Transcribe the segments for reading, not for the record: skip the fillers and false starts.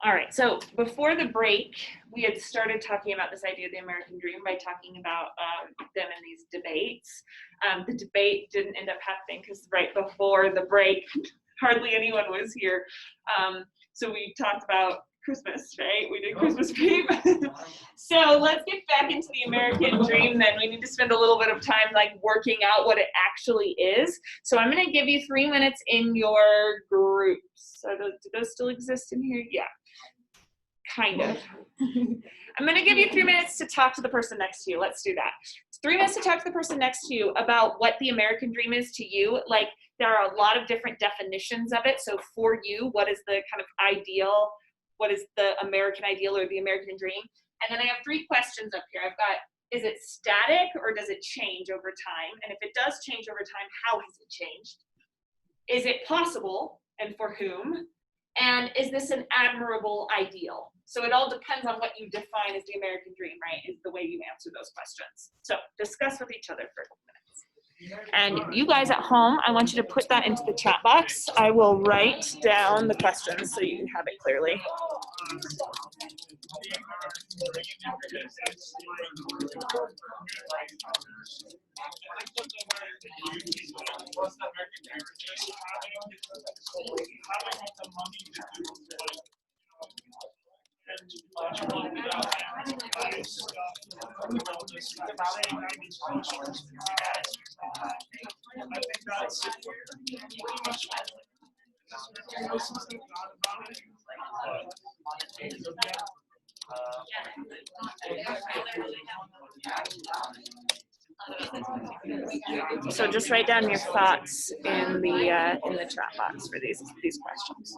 All right, so before the break, we had started talking about this idea of the American dream by talking about them in these debates. The debate didn't end up happening because right before the break, hardly anyone was here. So we talked about Christmas, right? We did Christmas dream. So let's get back into the American dream then. We need to spend a little bit of time like working out what it actually is. So I'm gonna give you 3 minutes in your groups. So do those still exist in here? Yeah, kind of. I'm gonna give you 3 minutes to talk to the person next to you. Let's do that. 3 minutes to talk to the person next to you about what the American dream is to you. Like there are a lot of different definitions of it. So for you, what is the kind of ideal? What is the American ideal or the American dream? And then I have 3 questions up here. I've got, is it static or does it change over time? And if it does change over time, how has it changed? Is it possible and for whom? And is this an admirable ideal? So it all depends on what you define as the American dream, right? Is the way you answer those questions. So discuss with each other for a couple minutes. And you guys at home, I want you to put that into the chat box. I will write down the questions so you can have it clearly. So just write down your thoughts in the chat box for these questions.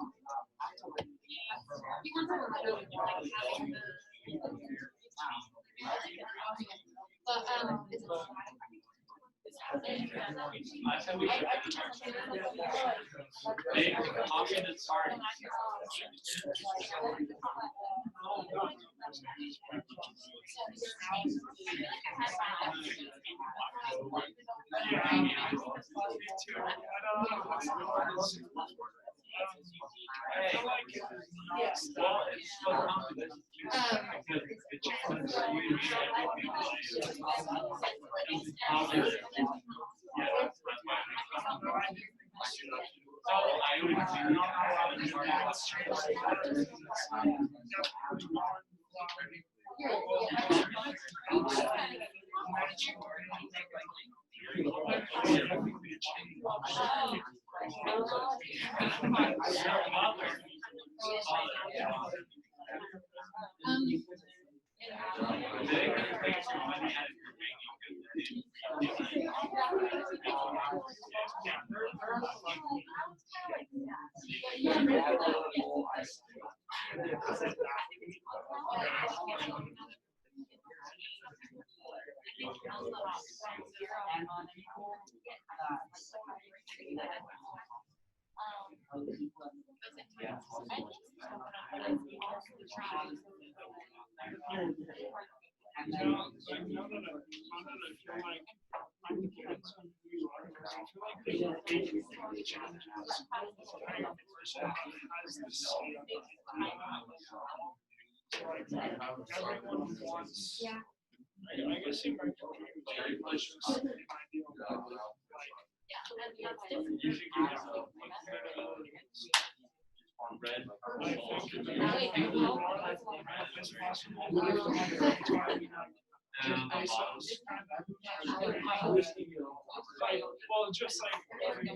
Well, just like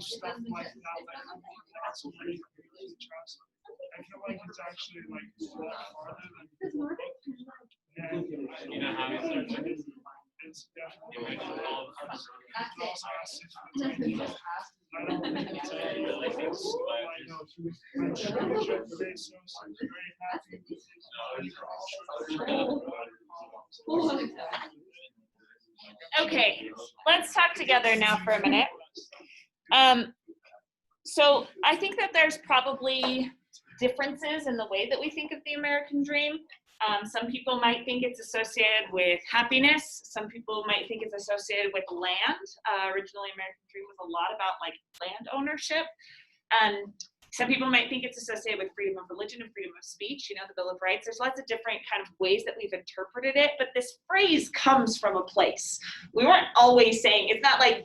stuff like that, I feel like it's actually like a lot farther than you know how it's definitely like I don't really think it's Okay, let's talk together now for a minute. So I think that there's probably differences in the way that we think of the American dream. Some people might think it's associated with happiness. Some people might think it's associated with land. Originally, American dream was a lot about like land ownership. Some people might think it's associated with freedom of religion and freedom of speech, the Bill of Rights. There's lots of different kind of ways that we've interpreted it, but this phrase comes from a place. We weren't always saying, it's not like,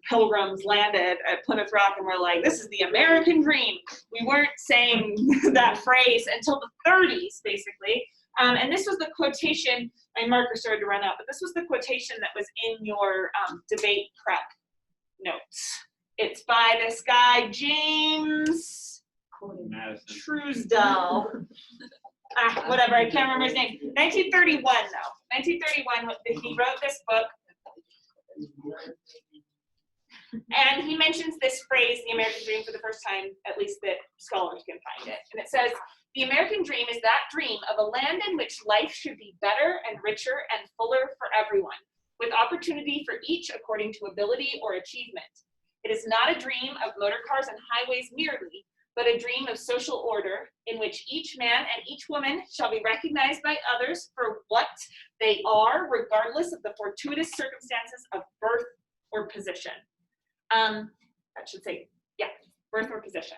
pilgrims landed at Plymouth Rock and were like, this is the American dream. We weren't saying that phrase until the 30s, basically. And this was the quotation, my marker started to run out, but this was the quotation that was in your debate prep notes. It's by this guy, James Madison. Truesdell. Whatever, I can't remember his name. 1931, though. 1931, he wrote this book. And he mentions this phrase, the American dream, for the first time, at least that scholars can find it. And it says, the American dream is that dream of a land in which life should be better and richer and fuller for everyone, with opportunity for each according to ability or achievement. It is not a dream of motor cars and highways merely, but a dream of social order in which each man and each woman shall be recognized by others for what they are, regardless of the fortuitous circumstances of birth or position. I should say, yeah, birth or position.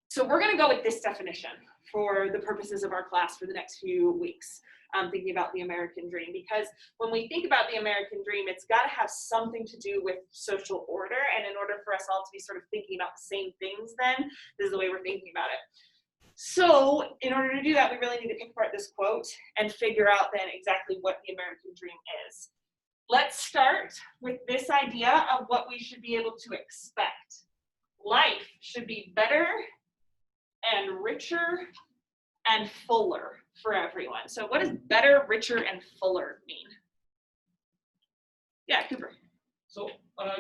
So we're going to go with this definition for the purposes of our class for the next few weeks, thinking about the American dream, because when we think about the American dream, it's got to have something to do with social order, and in order for us all to be sort of thinking about the same things, then this is the way we're thinking about it. So in order to do that, we really need to pick apart this quote and figure out then exactly what the American dream is. Let's start with this idea of what we should be able to expect. Life should be better and richer and fuller for everyone. So what does better, richer, and fuller mean? Yeah, Cooper. So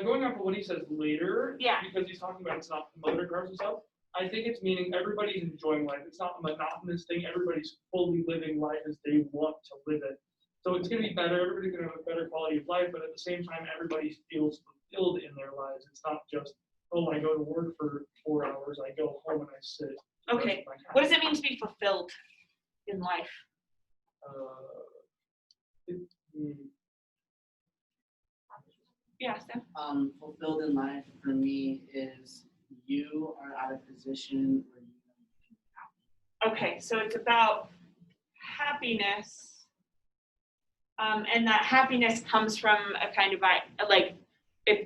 going off of what he says later, Yeah. because he's talking about it's not motor cars and stuff, I think it's meaning everybody's enjoying life. It's not a monotonous thing. Everybody's fully living life as they want to live it. So it's going to be better. Everybody's going to have a better quality of life, but at the same time, everybody feels fulfilled in their lives. It's not just, oh, I go to work for 4 hours, I go home and I sit. Okay. What does it mean to be fulfilled in life? Yeah, Sam. Fulfilled in life for me is you are at a position where you can be happy. Okay, so it's about happiness. And that happiness comes from a kind of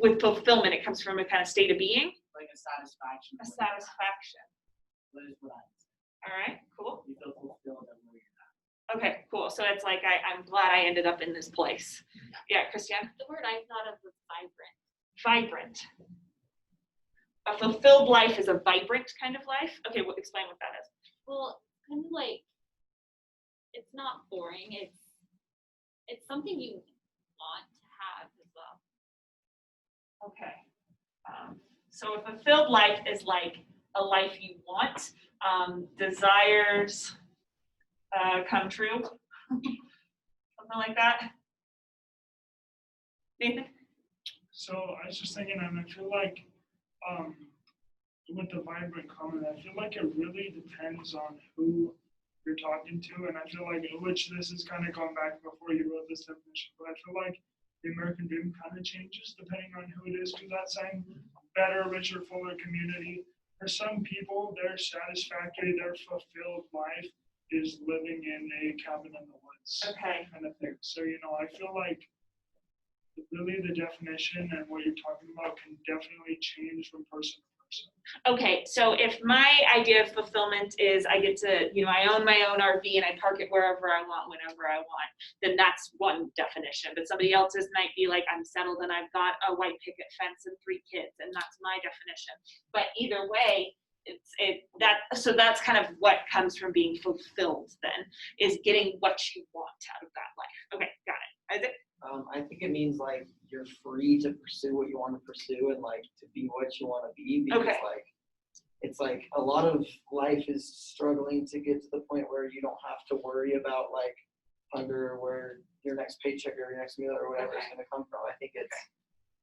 with fulfillment, it comes from a kind of state of being. Like a satisfaction. A satisfaction. That is what I would say. All right, cool. You feel fulfilled at where you're at. Okay, cool. So it's like I'm glad I ended up in this place. Yeah, Christiane? The word I thought of was vibrant. Vibrant. A fulfilled life is a vibrant kind of life? Okay, well, explain what that is. Well, kind of like, it's not boring. It's something you want to have as well. Okay. So a fulfilled life is like a life you want, desires come true, something like that. Nathan? So I was just thinking, and I feel like with the vibrant comment, I feel like it really depends on who you're talking to, and I feel like, which this is kind of going back before you wrote this definition, but I feel like the American dream kind of changes depending on who it is, because that's saying better, richer, fuller community. For some people, their satisfactory, their fulfilled life is living in a cabin in the woods. Okay. Kind of thing. So, I feel like really the definition and what you're talking about can definitely change from person to person. Okay, so if my idea of fulfillment is I get to, I own my own RV and I park it wherever I want, whenever I want, then that's one definition. But somebody else's might be like, I'm settled and I've got a white picket fence and 3 kids, and that's my definition. But either way, so that's kind of what comes from being fulfilled then, is getting what you want out of that life. Okay, got it. Isaac? I think it means like you're free to pursue what you want to pursue and like to be what you want to be, because Okay. like it's like a lot of life is struggling to get to the point where you don't have to worry about like hunger, where your next paycheck or your next meal or whatever is going to come from. I think it's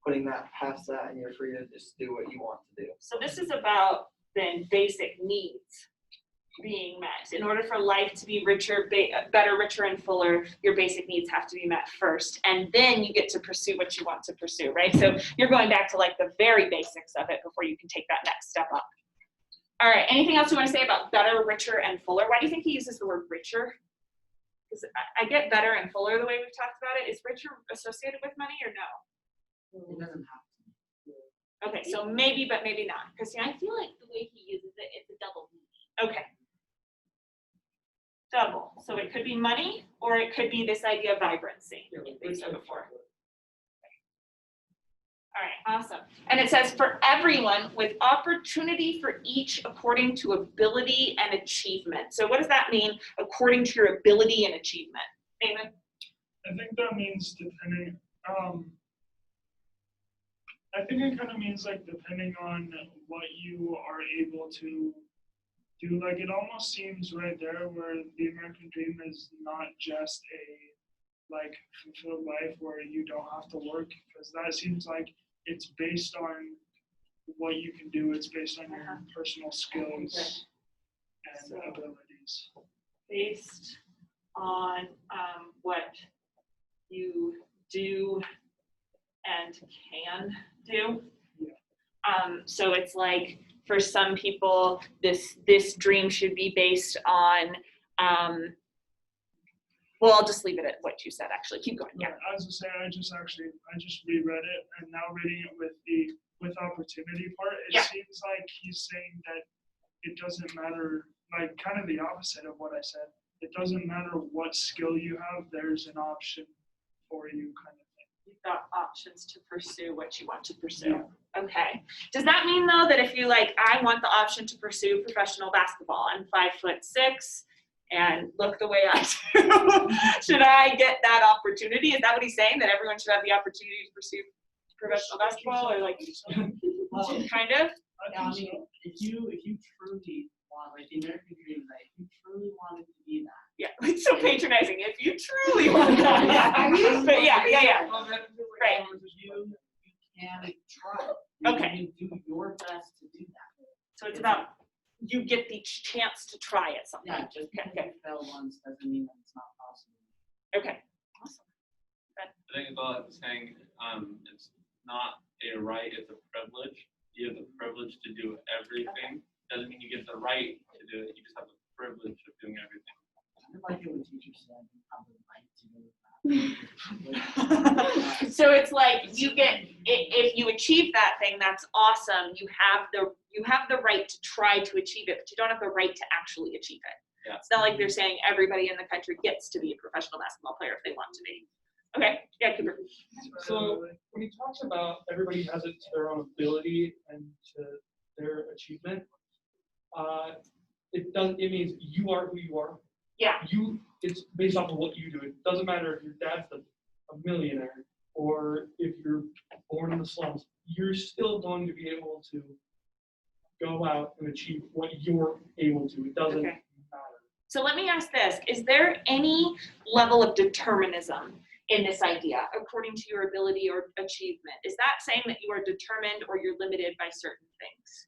putting that past that, and you're free to just do what you want to do. So this is about then basic needs being met. In order for life to be richer, better, richer, and fuller, your basic needs have to be met first, and then you get to pursue what you want to pursue, right? So you're going back to like the very basics of it before you can take that next step up. All right, anything else you want to say about better, richer, and fuller? Why do you think he uses the word richer? Because I get better and fuller the way we've talked about it. Is richer associated with money or no? It doesn't have to. Okay, so maybe, but maybe not. Christina? I feel like the way he uses it, it's a double meaning. Okay. Double. So it could be money, or it could be this idea of vibrancy, Yeah, like like we said rich before. and All right, awesome. And it says, for everyone with opportunity for each according to ability and achievement. So what does that mean, according to your ability and achievement? Nathan? I think that means depending, I think it kind of means like depending on what you are able to do. Like it almost seems right there where the American dream is not just a like fulfilled life where you don't have to work, because that seems like it's based on what you can do. It's based on your personal skills and So- abilities. Based on what you do and can do. So it's like for some people, this dream should be based on. Well, I'll just leave it at what you said. Actually, keep going. Yeah. But as I say, I just reread it, and now reading it with opportunity part, it Yeah. seems like he's saying that it doesn't matter, like kind of the opposite of what I said. It doesn't matter what skill you have, there's an option for you, kind of thing. You've got options to pursue what you want to pursue. Okay. Does that mean though that if you like, I want the option to pursue professional basketball, I'm 5'6" and look the way I do, should I get that opportunity? Is that what he's saying? That everyone should have the opportunity to pursue professional basketball, or like Well, kind of? yeah, I think mean, so. if you truly want, like the American dream, like if you truly wanted to be that, Yeah, it's so patronizing. If you truly want that. Yeah. But yeah. Right. you can try. Okay. You can do your best to do that. So it's about you get the chance to try at something. Yeah, just because Okay. you fail once doesn't mean that it's not possible. Okay. Awesome. I think it's all it's saying, it's not a right, it's a privilege. You have the privilege to do everything. Doesn't mean you get the right to do it, you just have the privilege of doing everything. I like it when teachers said you have the right to do that. So it's like you get if you achieve that thing, that's awesome. You have the right to try to achieve it, but you don't have the right to actually achieve it. Yeah. It's not like they're saying everybody in the country gets to be a professional basketball player if they want to be. Okay. Yeah, Cooper. So when he talks about everybody has it to their own ability and to their achievement, it means you are who you are. Yeah. It's based off of what you do. It doesn't matter if your dad's a millionaire or if you're born in the slums. You're still going to be able to go out and achieve what you're able to. It doesn't Okay. matter. So let me ask this. Is there any level of determinism in this idea according to your ability or achievement? Is that saying that you are determined or you're limited by certain things?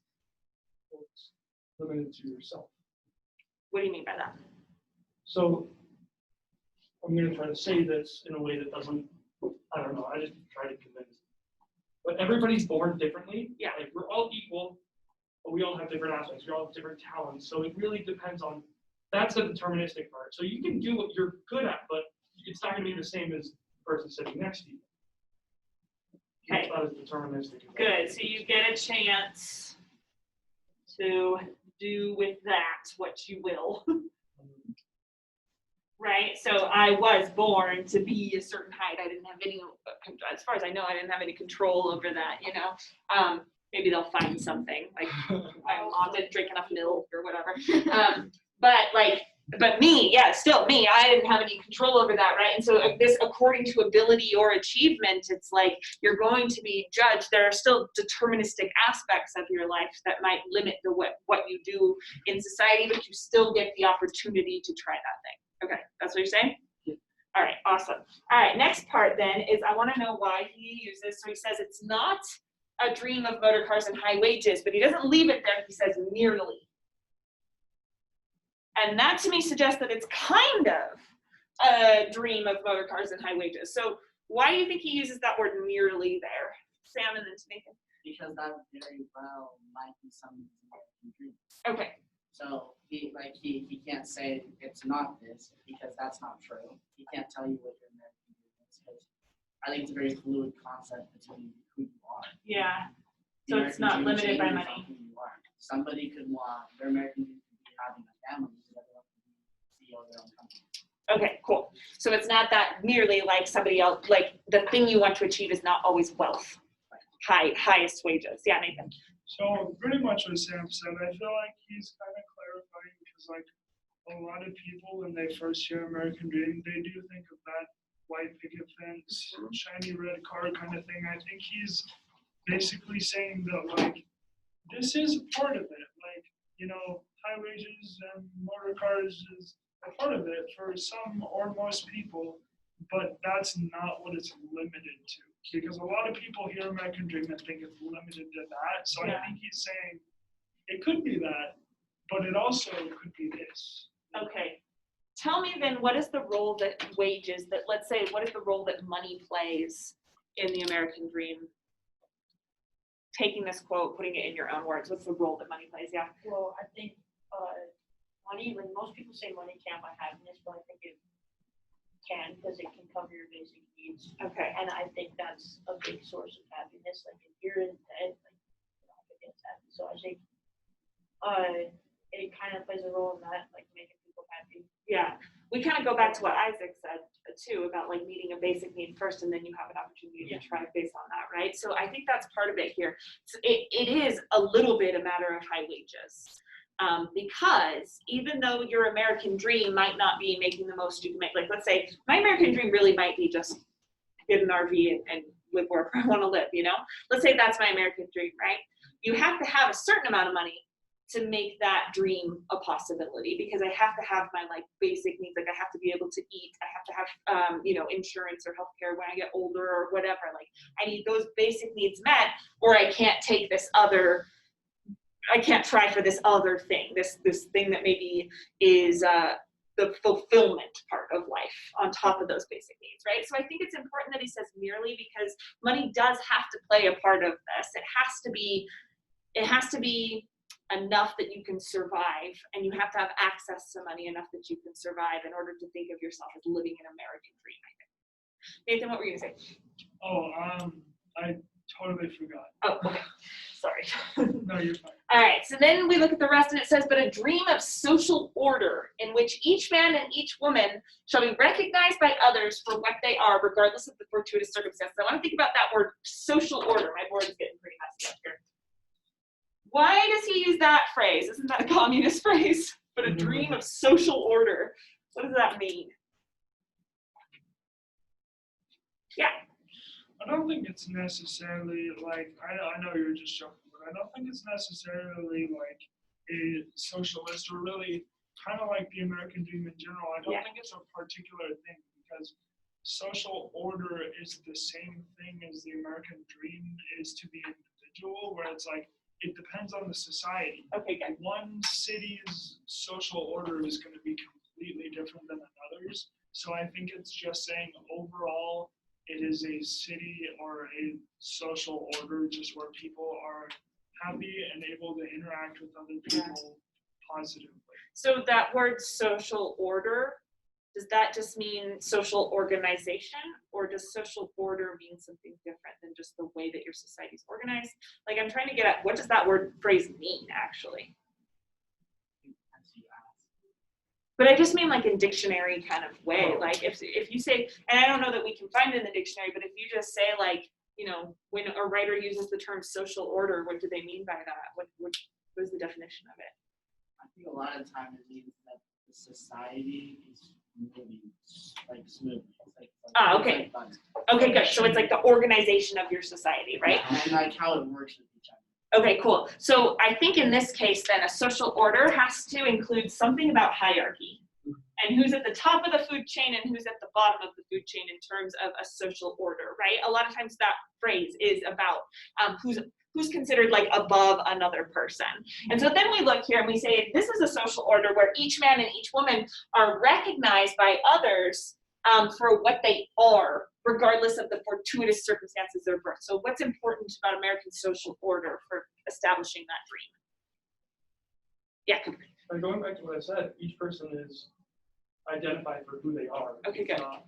It's limited to yourself. What do you mean by that? So I'm going to try to say this in a way that doesn't, I don't know, I just try to convince. But everybody's born differently. Yeah. Like we're all equal, but we all have different aspects. We all have different talents. So it really depends on, that's the deterministic part. So you can do what you're good at, but it's not going to be the same as the person sitting next to you. Okay. It's not as deterministic. as that. Good. So you get a chance to do with that what you will. Right? So I was born to be a certain height. I didn't have any, as far as I know, I didn't have any control over that, you know. Maybe they'll find something, like my mom didn't drink enough milk or whatever. But me, yeah, still me, I didn't have any control over that, right? And so this, according to ability or achievement, it's like you're going to be judged. There are still deterministic aspects of your life that might limit what you do in society, but you still get the opportunity to try that thing. Okay, that's what you're saying? Yeah. All right, awesome. All right, next part then is I want to know why he uses, so he says it's not a dream of motor cars and high wages, but he doesn't leave it there. He says merely. And that to me suggests that it's kind of a dream of motor cars and high wages. So why do you think he uses that word merely there? Sam and then Nathan. because that very well might be somebody's American dream. Okay, So he can't say it's not this because that's not true. He can't tell you what your American dream is because I think it's a very fluid concept between who you are. yeah, The so it's American not dream limited by changes money. on who you are. Somebody could want their American dream could be having a family, the other one could be CEO of their own company. Okay, cool. So it's not that merely like somebody else, like the thing you want to achieve is not always wealth, highest wages. Yeah, Nathan. So pretty much what Sam said, I feel like he's kind of clarifying because like a lot of people when they first hear American Dream, they do think of that white picket fence, shiny red car kind of thing. I think he's basically saying that like this is a part of it. Like, you know, high wages and motor cars is a part of it for some or most people, but that's not what it's limited to. Because a lot of people hear American Dream and think it's limited to that. So Yeah. I think he's saying it could be that, but it also could be this. Okay. Tell me then, what is the role that wages, that let's say, what is the role that money plays in the American Dream? Taking this quote, putting it in your own words, what's the role that money plays? Yeah. Well, I think money, when most people say money can't buy happiness, but I think it can because it can cover your basic needs. Okay. And I think that's a big source of happiness. Like if you're in debt, like you're not gonna get happy. So I think it kind of plays a role in that, like making people happy. Yeah. We kind of go back to what Isaac said too about like meeting a basic need first, and then you have an opportunity to thrive based on that, right? So I think that's part of it here. So it is a little bit a matter of high wages. Because even though your American dream might not be making the most you can make, like let's say my American dream really might be just get an RV and live wherever I want to live, you know? Let's say that's my American dream, right? You have to have a certain amount of money to make that dream a possibility because I have to have my like basic needs, like I have to be able to eat, I have to have you know, insurance or healthcare when I get older or whatever. Like I need those basic needs met, or I can't take this other. I can't try for this other thing, this thing that maybe is the fulfillment part of life on top of those basic needs, right? So I think it's important that he says merely because money does have to play a part of this. It has to be enough that you can survive, and you have to have access to money enough that you can survive in order to think of yourself as living an American dream, I think. Nathan, what were you gonna say? Oh, I totally forgot. Oh, okay. Sorry. No, you're fine. All right, so then we look at the rest and it says, but a dream of social order in which each man and each woman shall be recognized by others for what they are, regardless of the fortuitous circumstances. I want to think about that word, social order. My board is getting pretty messy up here. Why does he use that phrase? Isn't that a communist phrase? But a dream of social order. What does that mean? Yeah. I don't think it's necessarily like I know you're just joking, but I don't think it's necessarily like a socialist or really kind of like the American dream in general. I don't think it's a particular thing because social order is the same thing as the American dream is to the individual, where it's like it depends on the society. Okay, good. One city's social order is going to be completely different than another's. So I think it's just saying overall, it is a city or a social order just where people are happy and able to interact with other people positively. So that word social order, does that just mean social organization, or does social order mean something different than just the way that your society is organized? Like I'm trying to get at what does that word phrase mean actually? But I just mean like in dictionary kind of way. Like if you say, and I don't know that we can find it in the dictionary, but if you just say like, you know, when a writer uses the term social order, what do they mean by that? What is the definition of it? I think a lot of times it means that the society is moving like smoothly. Okay. Okay, good. So it's like the organization of your society, right? Yeah, and like how it works with each other. Okay, cool. So I think in this case, then a social order has to include something about hierarchy and who's at the top of the food chain and who's at the bottom of the food chain in terms of a social order, right? A lot of times that phrase is about who's considered like above another person. And so then we look here and we say, this is a social order where each man and each woman are recognized by others for what they are, regardless of the fortuitous circumstances of birth. So what's important about American social order for establishing that dream? Yeah, Cooper. And going back to what I said, each person is identified for who they are. Okay, good. It's not,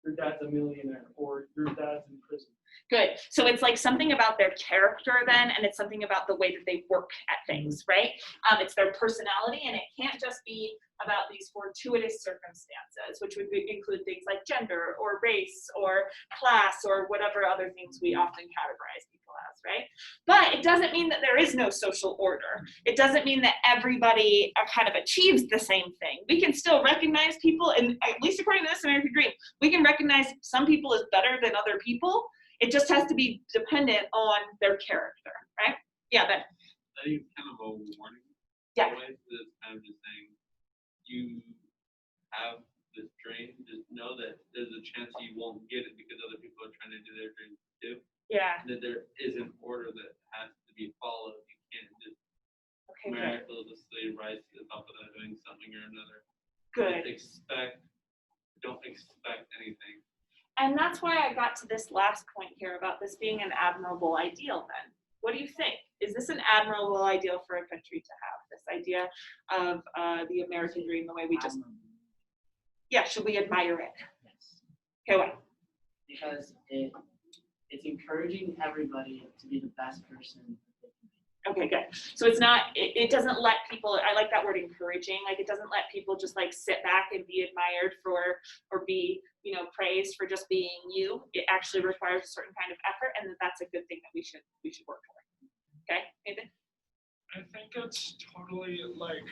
your dad's a millionaire or your dad's in prison. Good. So it's like something about their character then, and it's something about the way that they work at things, right? It's their personality, and it can't just be about these fortuitous circumstances, which would include things like gender or race or class or whatever other things we often categorize people as, right? But it doesn't mean that there is no social order. It doesn't mean that everybody kind of achieves the same thing. We can still recognize people, and at least according to this American Dream, we can recognize some people as better than other people. It just has to be dependent on their character, right? Yeah, Ben. I think it's kind of a warning. Yeah. Otherwise, it's kind of just saying, you have this dream, just know that there's a chance you won't get it because other people are trying to do their dreams too. Yeah. And that there is an order that has to be followed. You can't just Okay, good. miraculously rise to the top without doing something or another. Good. Don't expect anything. And that's why I got to this last point here about this being an admirable ideal then. What do you think? Is this an admirable ideal for a country to have, this idea of the American dream, the way we just, yeah, should we admire it? Yes. Okay, what? Because it's encouraging everybody to be the best person that they can be. Okay, good. So it's not, it doesn't let people, I like that word encouraging, like it doesn't let people just like sit back and be admired for, or be, you know, praised for just being you. It actually requires a certain kind of effort, and that's a good thing that we should work for. Okay, Nathan? I think it's totally like,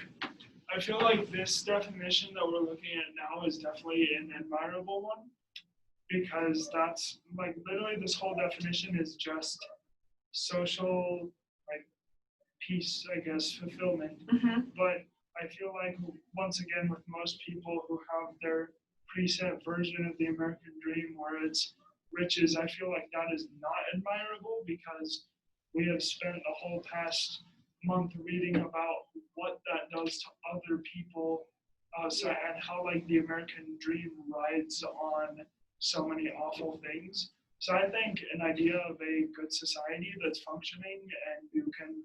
I feel like this definition that we're looking at now is definitely an admirable one, because that's like literally this whole definition is just social, like, peace, I guess, fulfillment. But I feel like once again with most people who have their preset version of the American dream where it's riches, I feel like that is not admirable, because we have spent the whole past month reading about what that does to other people, and how like the American dream rides on so many awful things. So I think an idea of a good society that's functioning and you can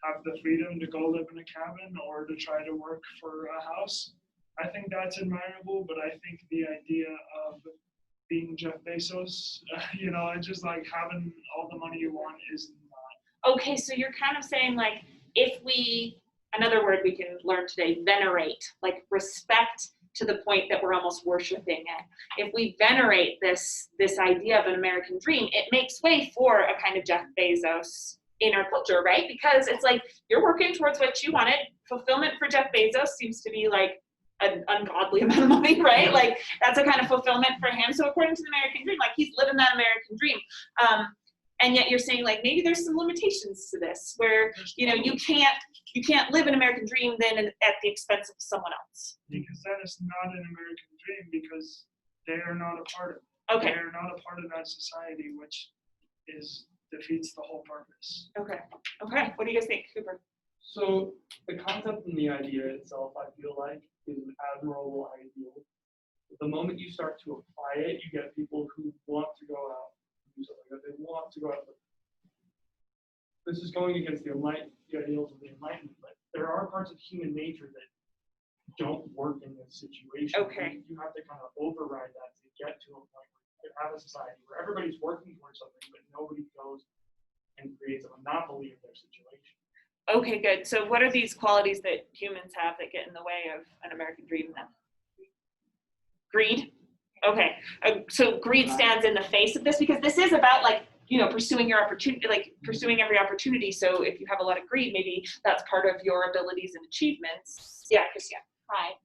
have the freedom to go live in a cabin or to try to work for a house, I think that's admirable. But I think the idea of being Jeff Bezos, you know, and just like having all the money you want is not. Okay, so you're kind of saying like, if we, another word we can learn today, venerate, like respect to the point that we're almost worshiping it. If we venerate this idea of an American dream, it makes way for a kind of Jeff Bezos in our culture, right? Because it's like, you're working towards what you wanted. Fulfillment for Jeff Bezos seems to be like an ungodly amount of money, right? Like that's a kind of fulfillment for him. So according to the American dream, like he's living that American dream. And yet you're saying like, maybe there's some limitations to this where, you know, you can't live an American dream then at the expense of someone else. Because that is not an American dream, because they are not a part of it. Okay. They are not a part of that society, which defeats the whole purpose. Okay. Okay. What do you guys think, Cooper? So the concept and the idea itself, I feel like, is an admirable ideal. But the moment you start to apply it, you get people who want to go out and do something like that. They want to go out. This is going against the ideals of the Enlightenment, but there are parts of human nature that don't work in this situation. Okay. You have to kind of override that to get to a point where you have a society where everybody's working towards something, but nobody goes and creates a monopoly of their situation. Okay, good. So what are these qualities that humans have that get in the way of an American dream then? Greed? Okay. So greed stands in the face of this, because this is about like, you know, pursuing your opportunity, like pursuing every opportunity. So if you have a lot of greed, maybe that's part of your abilities and achievements. Yeah, Christian. Pride.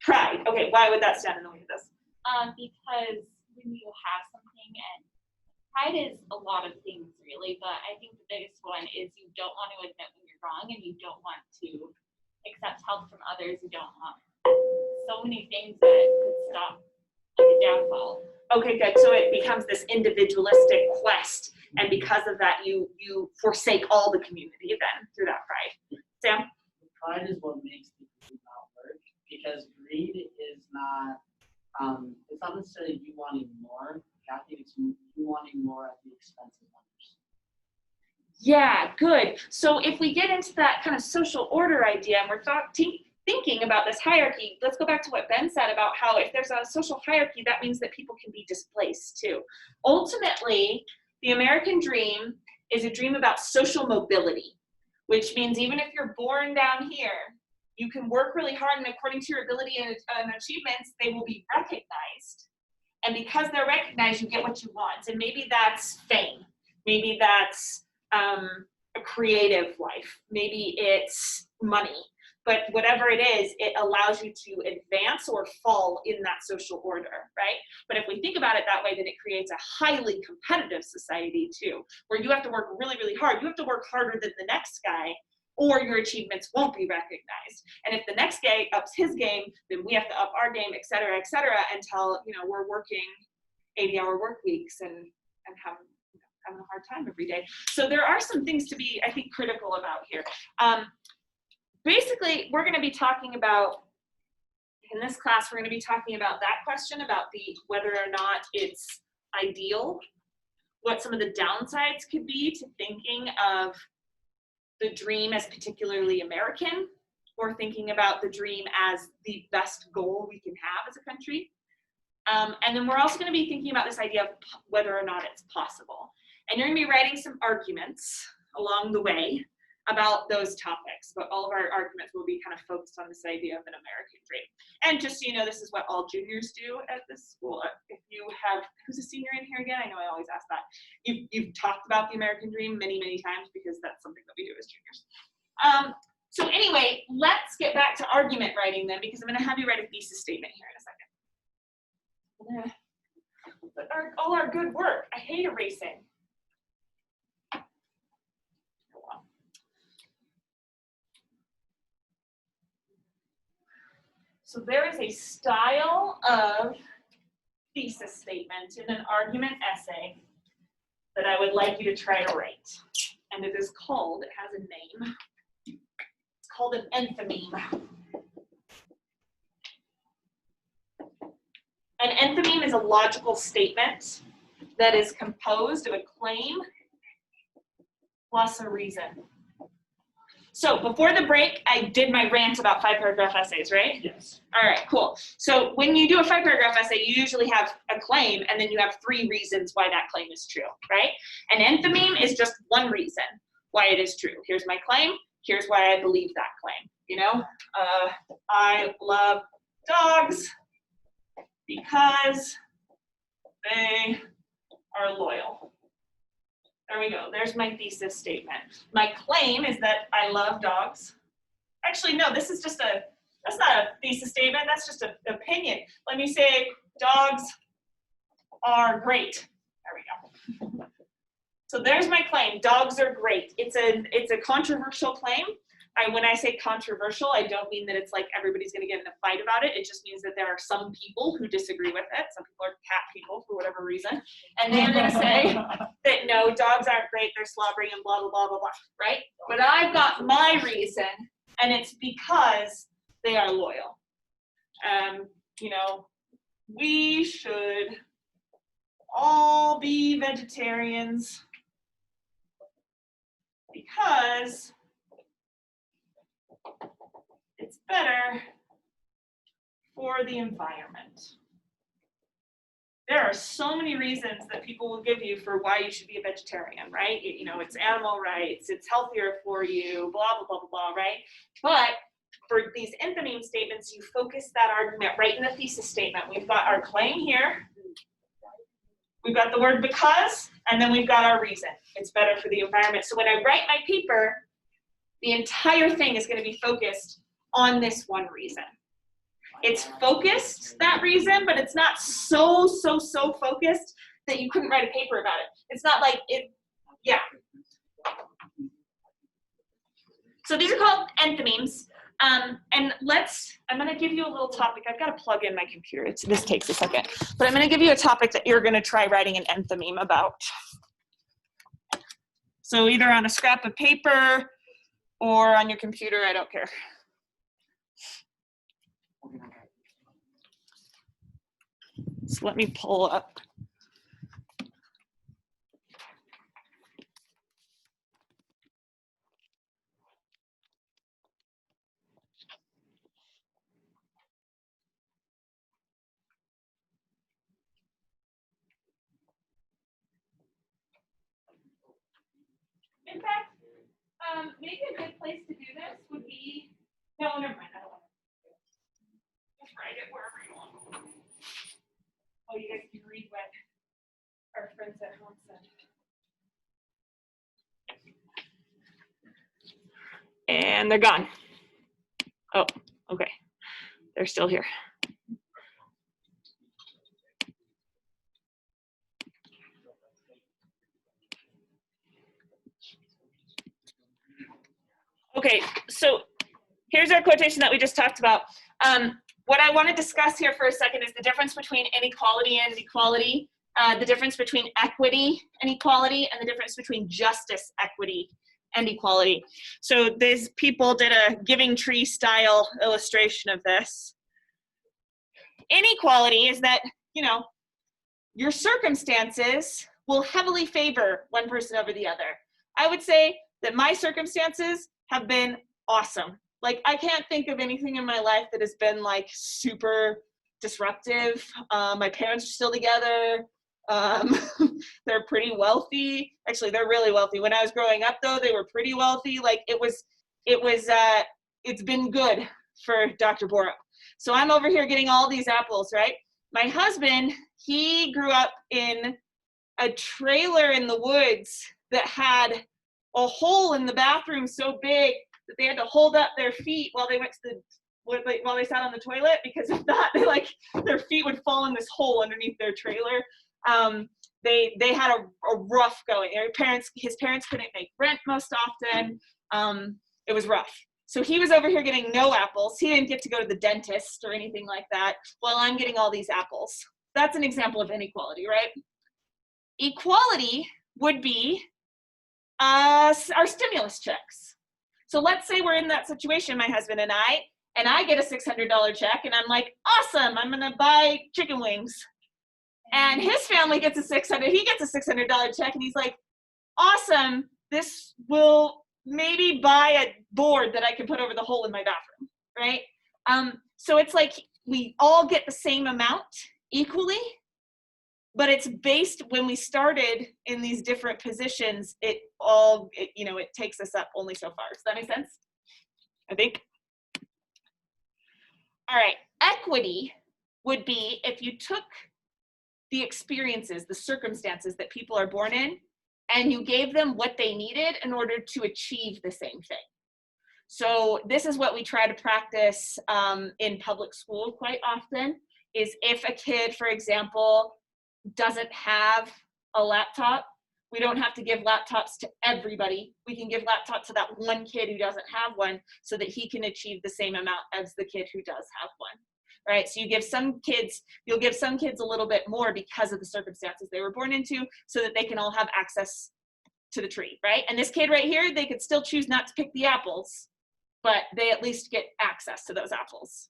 Pride. Okay, why would that stand in the way of this? Because when you have something, and pride is a lot of things really, but I think the biggest one is you don't want to admit when you're wrong, and you don't want to accept help from others. You don't want so many things that could stop like a downfall. Okay, good. So it becomes this individualistic quest, and because of that, you forsake all the community then through that pride. Sam? Pride is what makes the dream not work, because greed is not It's not necessarily you wanting more. I think it's you wanting more at the expense of others. Yeah, good. So if we get into that kind of social order idea and we're thinking about this hierarchy, let's go back to what Ben said about how if there's a social hierarchy, that means that people can be displaced too. Ultimately, the American dream is a dream about social mobility, which means even if you're born down here, you can work really hard, and according to your ability and achievements, they will be recognized. And because they're recognized, you get what you want. And maybe that's fame. Maybe that's a creative life. Maybe it's money. But whatever it is, it allows you to advance or fall in that social order, right? But if we think about it that way, then it creates a highly competitive society too, where you have to work really, really hard. You have to work harder than the next guy, or your achievements won't be recognized. And if the next guy ups his game, then we have to up our game, et cetera, until, you know, we're working 80-hour work weeks and having a hard time every day. So there are some things to be, I think, critical about here. Basically, we're going to be talking about, in this class, we're going to be talking about that question about whether or not it's ideal, what some of the downsides could be to thinking of the dream as particularly American, or thinking about the dream as the best goal we can have as a country. And then we're also going to be thinking about this idea of whether or not it's possible. And you're going to be writing some arguments along the way about those topics, but all of our arguments will be kind of focused on this idea of an American dream. And just so you know, this is what all juniors do at this school. If you have, who's a senior in here again? I know I always ask that. You've talked about the American dream many, many times because that's something that we do as juniors. So anyway, let's get back to argument writing then, because I'm going to have you write a thesis statement here in a second. But all our good work, I hate erasing. So there is a style of thesis statement in an argument essay that I would like you to try to write. And it is called, it has a name, it's called an enthymeme. An enthymeme is a logical statement that is composed of a claim plus a reason. So before the break, I did my rant about 5-paragraph essays, right? Yes. All right, cool. So when you do a 5-paragraph essay, you usually have a claim, and then you have 3 reasons why that claim is true, right? An enthymeme is just one reason why it is true. Here's my claim. Here's why I believe that claim. You know, I love dogs because they are loyal. There we go. There's my thesis statement. My claim is that I love dogs. Actually, no, this is just that's not a thesis statement. That's just an opinion. Let me say dogs are great. There we go. So there's my claim. Dogs are great. It's a controversial claim. When I say controversial, I don't mean that it's like everybody's going to get in a fight about it. It just means that there are some people who disagree with it. Some people are cat people for whatever reason. And they're going to say that no, dogs aren't great, they're slobbering and blah, blah, blah, blah, blah, right? But I've got my reason, and it's because they are loyal. You know, we should all be vegetarians because it's better for the environment. There are so many reasons that people will give you for why you should be a vegetarian, right? You know, it's animal rights, it's healthier for you, blah, blah, blah, blah, blah, right? But for these enthymeme statements, you focus that argument right in the thesis statement. We've got our claim here. We've got the word because, and then we've got our reason. It's better for the environment. So when I write my paper, the entire thing is going to be focused on this one reason. It's focused, that reason, but it's not so focused that you couldn't write a paper about it. It's not like it, yeah. So these are called enthymemes. And I'm going to give you a little topic. I've got to plug in my computer. This takes a second. But I'm going to give you a topic that you're going to try writing an enthymeme about. So either on a scrap of paper or on your computer, I don't care. So let me pull up. In fact, maybe a good place to do this would be, no, never mind, I don't want to. Just write it wherever you want. Oh, you guys can read what our friends at home said. And they're gone. Oh, okay. They're still here. Okay, so here's our quotation that we just talked about. What I want to discuss here for a second is the difference between inequality and equality, the difference between equity and equality, and the difference between justice, equity, and equality. So these people did a giving tree style illustration of this. Inequality is that, you know, your circumstances will heavily favor one person over the other. I would say that my circumstances have been awesome. Like, I can't think of anything in my life that has been like super disruptive. My parents are still together. They're pretty wealthy. Actually, they're really wealthy. When I was growing up though, they were pretty wealthy. Like it's been good for Dr. Borup. So I'm over here getting all these apples, right? My husband, he grew up in a trailer in the woods that had a hole in the bathroom so big that they had to hold up their feet while they went to while they sat on the toilet, because if not, their feet would fall in this hole underneath their trailer. They had a rough going. His parents couldn't make rent most often. It was rough. So he was over here getting no apples. He didn't get to go to the dentist or anything like that, while I'm getting all these apples. That's an example of inequality, right? Equality would be our stimulus checks. So let's say we're in that situation, my husband and I get a $600 check, and I'm like, awesome, I'm gonna buy chicken wings. And his family gets a $600 check, and he's like, awesome, this will maybe buy a board that I can put over the hole in my bathroom, right? So it's like we all get the same amount equally, but it's based, when we started in these different positions, it takes us up only so far. Does that make sense? I think. All right, equity would be if you took the experiences, the circumstances that people are born in, and you gave them what they needed in order to achieve the same thing. So this is what we try to practice in public school quite often, is if a kid, for example, doesn't have a laptop, we don't have to give laptops to everybody. We can give laptops to that one kid who doesn't have one, so that he can achieve the same amount as the kid who does have one. Right? So you'll give some kids a little bit more because of the circumstances they were born into, so that they can all have access to the tree, right? And this kid right here, they could still choose not to pick the apples, but they at least get access to those apples.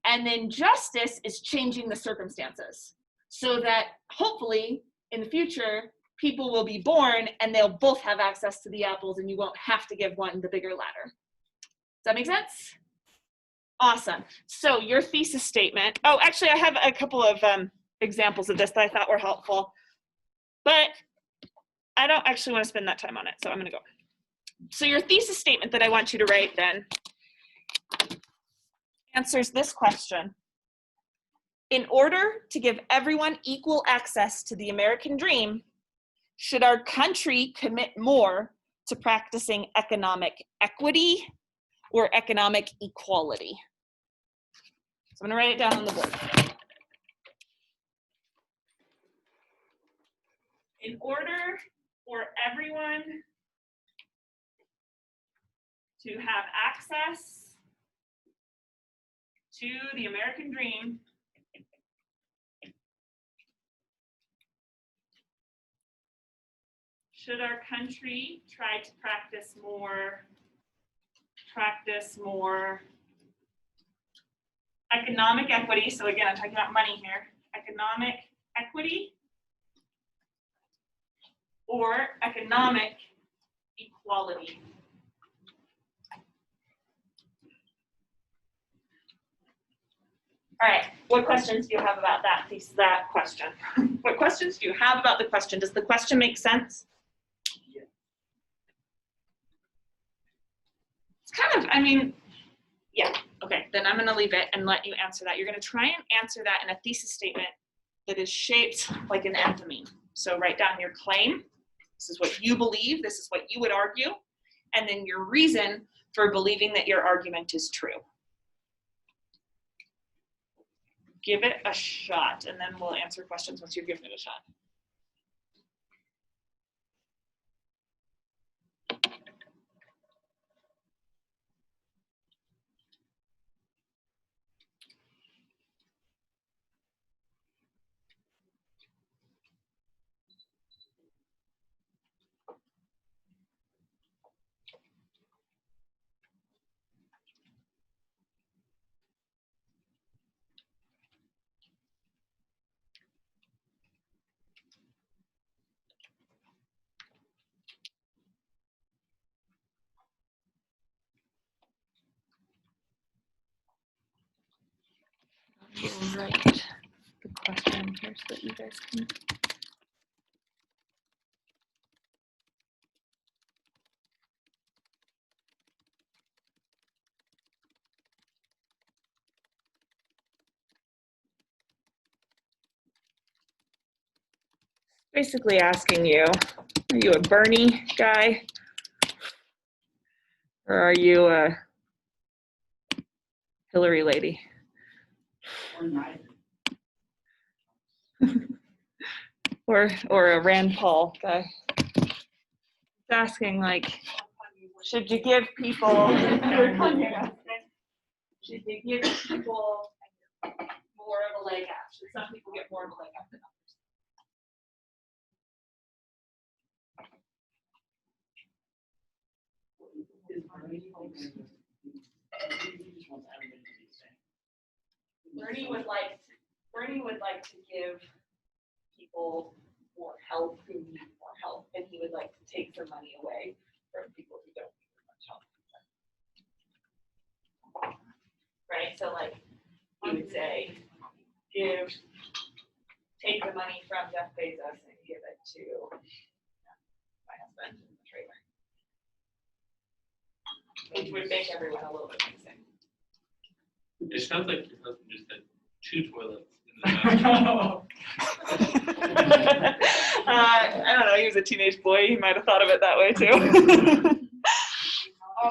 And then justice is changing the circumstances, so that hopefully in the future, people will be born and they'll both have access to the apples, and you won't have to give one the bigger ladder. Does that make sense? Awesome. So your thesis statement. Oh, actually, I have a couple of examples of this that I thought were helpful, but I don't actually want to spend that time on it, so I'm going to go. So your thesis statement that I want you to write then answers this question. In order to give everyone equal access to the American dream, should our country commit more to practicing economic equity or economic equality? So I'm going to write it down on the board. In order for everyone to have access to the American dream, should our country try to practice more economic equity? So again, I'm talking about money here. economic equity or economic equality? All right, what questions do you have about that piece, that question? What questions do you have about the question? Does the question make sense? Yeah. It's kind of, I mean, yeah, okay, then I'm gonna leave it and let you answer that. You're gonna try and answer that in a thesis statement that is shaped like an enthymeme. So write down your claim. This is what you believe, this is what you would argue, and then your reason for believing that your argument is true. Give it a shot, and then we'll answer questions once you've given it a shot. We'll write the question here so that you guys can. Basically asking you, are you a Bernie guy? Or are you a Hillary lady? Or neither. Or a Rand Paul guy? It's asking like, should you give people should you give people more of a leg up? Should some people get more of a leg up than others? Bernie would like to give people more help who need more help, and he would like to take some money away from people who don't need as much help. Right? So like he would say, take the money from Jeff Bezos and give it to my husband in the trailer. Which would make everyone a little bit amazing. It sounds like your husband just had 2 toilets in the bathroom. I don't know, he was a teenage boy, he might have thought of it that way too.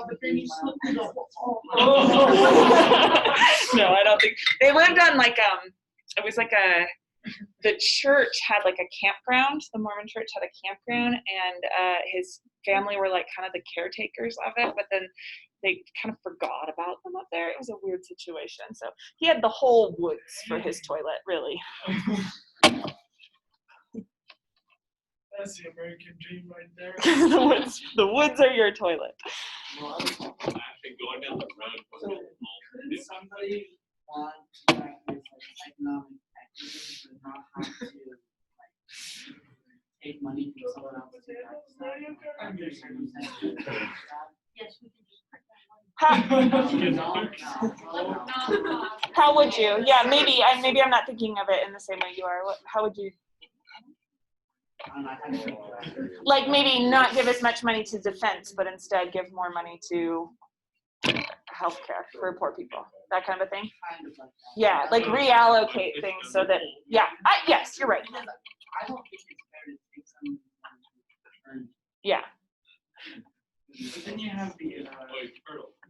But then you slip through the hole. No, I don't think, they lived on like, it was like the church had like a campground, the Mormon church had a campground, and his family were like kind of the caretakers of it, but then they kind of forgot about them up there. It was a weird situation. So he had the whole woods for his toilet, really. That's the American dream right there. The woods are your toilet. Actually, going down the road. So could somebody want to practice like economic activism but not have to like take money from someone else to practice that? Yes, we can just print that How would you? Yeah, maybe I'm not thinking of it in the same way you are. How would you? Like maybe not give as much money to defense, but instead give more money to healthcare for poor people, that kind of a thing. Kind of like that. Yeah, like reallocate things so that, yeah, yes, you're right. I don't think it's fair to take some money. Yeah. But then you have the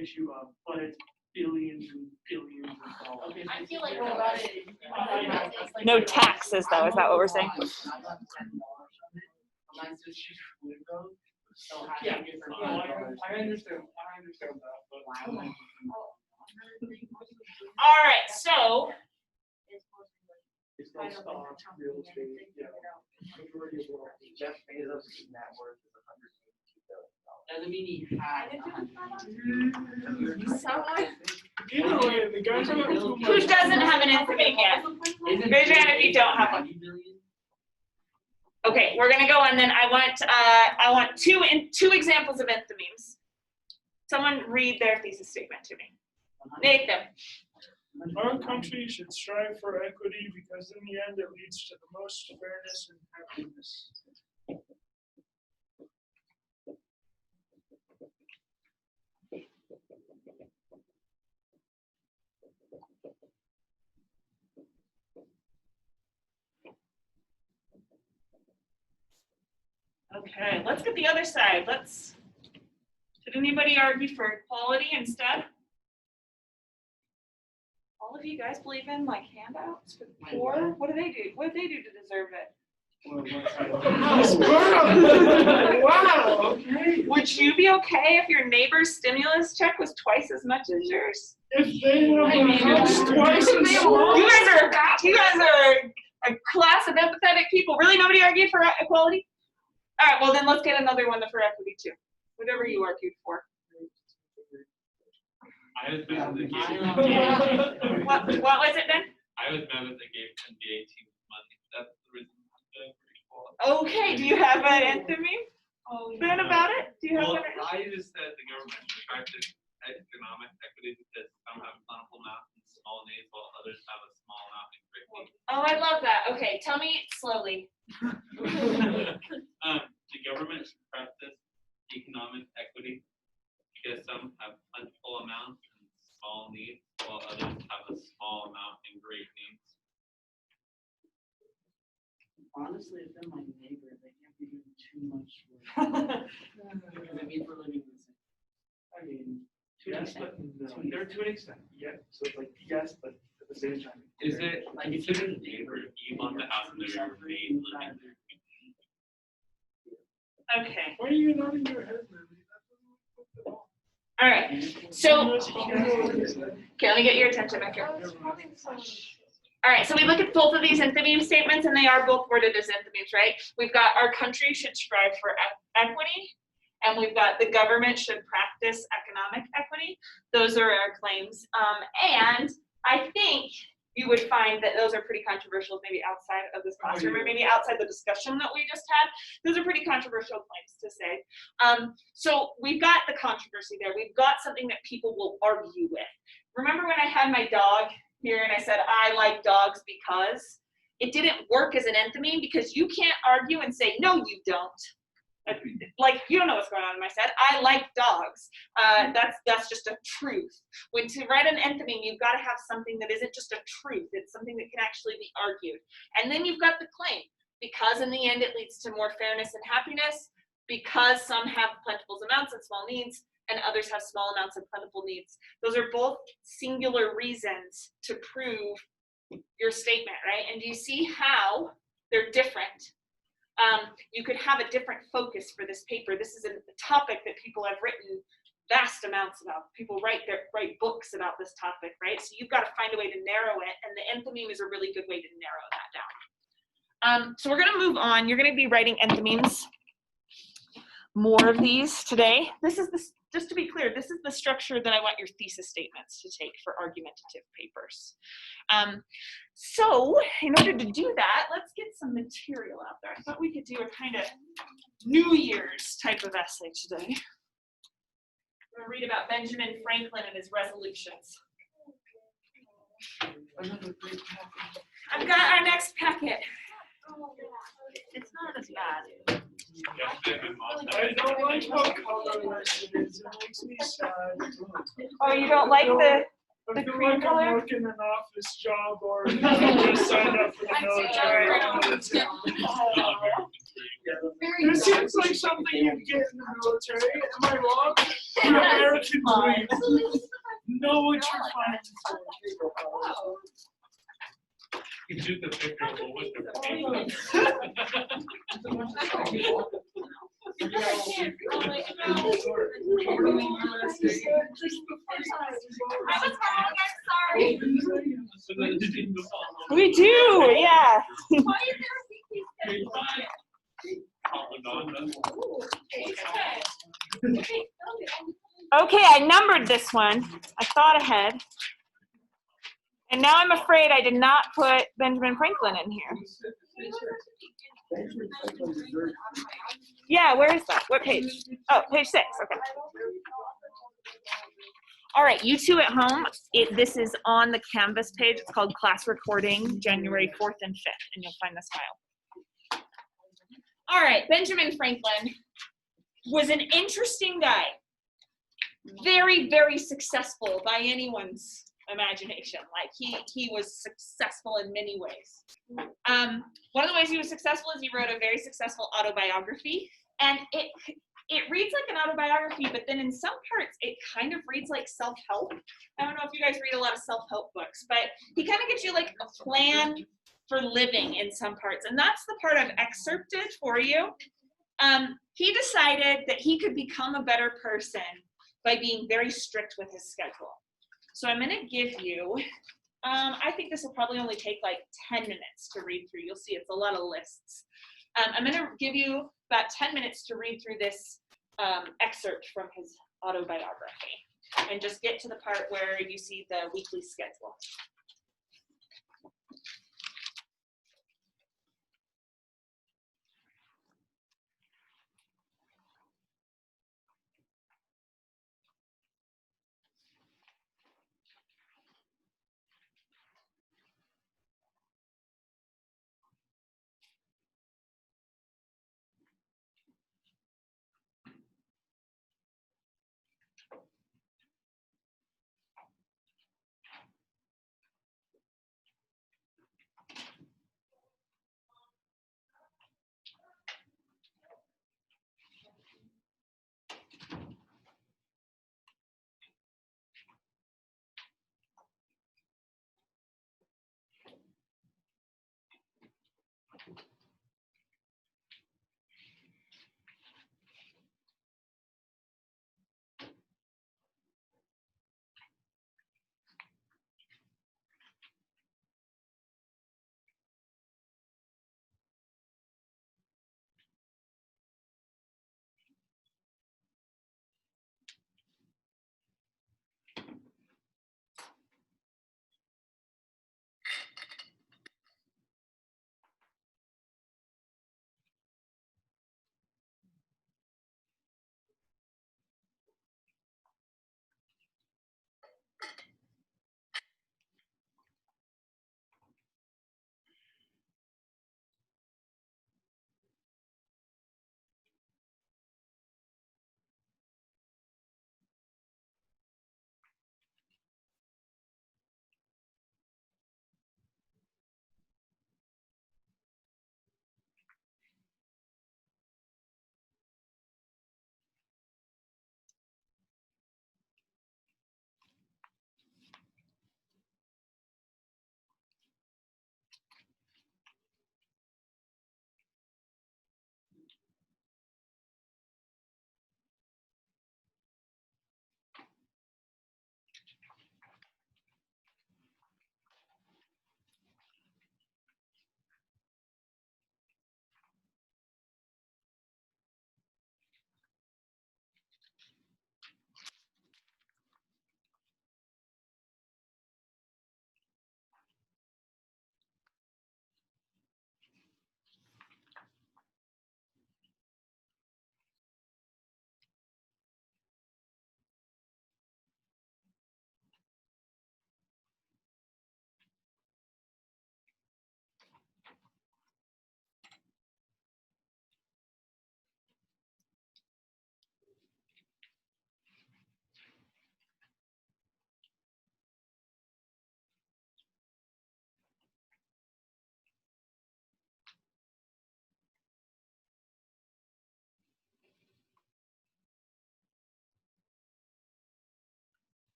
issue of, but it's billions and billions of dollars. I feel like about it. No taxes though, is that what we're saying? I got $10 from it, but my sister's window, so I Yeah, have to give her no, $5. I understand that, but. Why would I give her All right, so It's no stock, real estate, yeah. Majority of what Jeff Bezos' net worth is $182 billion. Doesn't mean he had $100. so Either way, the guys are not too much. Who doesn't have an infamy yet? Raise your hand if you don't have one. Okay, we're gonna go on then. I want two examples of enthymemes. Someone read their thesis statement to me. Nathan. Our country should strive for equity because in the end it leads to the most fairness and happiness. Okay, let's get the other side. Did anybody argue for equality instead? All of you guys believe in like handouts for the poor? What do they do? What do they do to deserve it? Wow, okay. Would you be okay if your neighbor's stimulus check was twice as much as yours? If they have a house twice as small. You guys are a class of empathetic people. Really, nobody argued for equality? All right, well then let's get another one for equity too. Whatever you argued for. I was mad that they gave What was it then? I was mad that they gave NBA teams money. That's the reason I'm doing for equality. Okay, do you have an enthymeme then about it? Do you have Well, an I just said the government should practice economic equity because some have a plentiful amount and small needs while others have a small amount and great needs. Oh, I love that. Okay, tell me slowly. The government should practice economic equity because some have plentiful amounts and small needs while others have a small amount and great needs. Honestly, if they're my neighbor, they can't be doing too much work. Because I mean, we're living in the same. I mean, yes, but no. They're to an extent, yeah. So it's like yes, but at the same time. Is it like if you're a neighbor, you want the house in the neighbor made living there? Okay. Why are you nodding your head, Lily? That doesn't look good at all. All right. So, okay, let me get your attention back here. All right, so we look at both of these enthymeme statements, and they are both worded as enthymemes, right? We've got our country should strive for equity, and we've got the government should practice economic equity. Those are our claims. And I think you would find that those are pretty controversial, maybe outside of this classroom, or maybe outside the discussion that we just had. Those are pretty controversial claims to say. So we've got the controversy there. We've got something that people will argue with. Remember when I had my dog here and I said, I like dogs because? It didn't work as an enthymeme because you can't argue and say, no, you don't. Like, you don't know what's going on in my head. I like dogs. That's just a truth. When to write an enthymeme, you've got to have something that isn't just a truth. It's something that can actually be argued. And then you've got the claim. Because in the end, it leads to more fairness and happiness. Because some have plentiful amounts and small needs, and others have small amounts and plentiful needs. Those are both singular reasons to prove your statement, right? And do you see how they're different? You could have a different focus for this paper. This is a topic that people have written vast amounts about. People write books about this topic, right? So you've got to find a way to narrow it, and the enthymeme is a really good way to narrow that down. So we're going to move on. You're going to be writing enthymemes, more of these today. This is just to be clear, this is the structure that I want your thesis statements to take for argumentative papers. So in order to do that, let's get some material out there. I thought we could do a kind of New Year's type of essay today. We're going to read about Benjamin Franklin and his resolutions. I've got our next packet. It's not as bad. I don't like how colorless it is. It makes me sad. Oh, you don't like the I feel cream like color? I'm working an office job or I just signed up for the military. This seems like something you'd get in the military. Am I wrong? The American dream. Know what you're fighting for. You took the picture of what the We do, yeah. Okay, I numbered this one. I thought ahead. And now I'm afraid I did not put Benjamin Franklin in here. Yeah, where is that? What page? Oh, page 6. Okay. All right, you two at home, this is on the Canvas page. It's called Class Recording, January 4th and 5th, and you'll find this file. All right, Benjamin Franklin was an interesting guy. Very, very successful by anyone's imagination. Like he was successful in many ways. One of the ways he was successful is he wrote a very successful autobiography, and it reads like an autobiography, but then in some parts it kind of reads like self-help. I don't know if you guys read a lot of self-help books, but he kind of gives you like a plan for living in some parts, and that's the part I've excerpted for you. He decided that he could become a better person by being very strict with his schedule. So I'm going to give you, I think this will probably only take like 10 minutes to read through. You'll see it's a lot of lists. I'm going to give you about 10 minutes to read through this excerpt from his autobiography and just get to the part where you see the weekly schedule.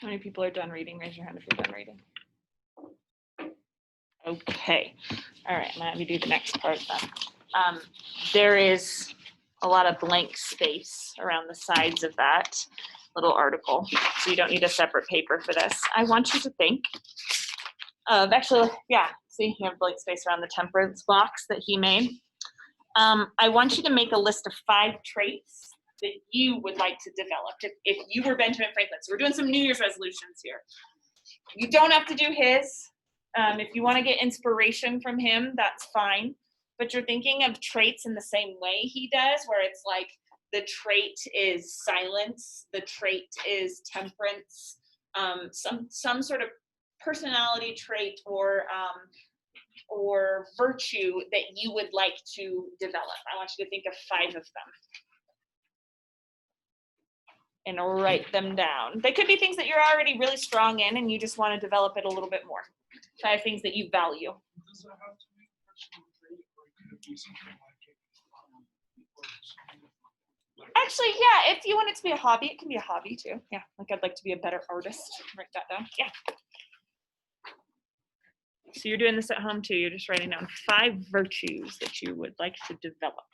How many people are done reading? Raise your hand if you're done reading. Okay. All right, I'm gonna have you do the next part then. There is a lot of blank space around the sides of that little article, so you don't need a separate paper for this. I want you to think of, actually, yeah, see, you have blank space around the temperance box that he made. I want you to make a list of 5 traits that you would like to develop if you were Benjamin Franklin. So we're doing some New Year's resolutions here. You don't have to do his. If you want to get inspiration from him, that's fine. But you're thinking of traits in the same way he does, where it's like the trait is silence, the trait is temperance, some sort of personality trait or virtue that you would like to develop. I want you to think of 5 of them and write them down. They could be things that you're already really strong in and you just want to develop it a little bit more. 5 things that you value. Does it have to be a personal trait, or could it be something like it? Actually, yeah, if you want it to be a hobby, it can be a hobby too. Yeah, like I'd like to be a better artist. Write that down. Yeah. So you're doing this at home too. You're just writing down 5 virtues that you would like to develop.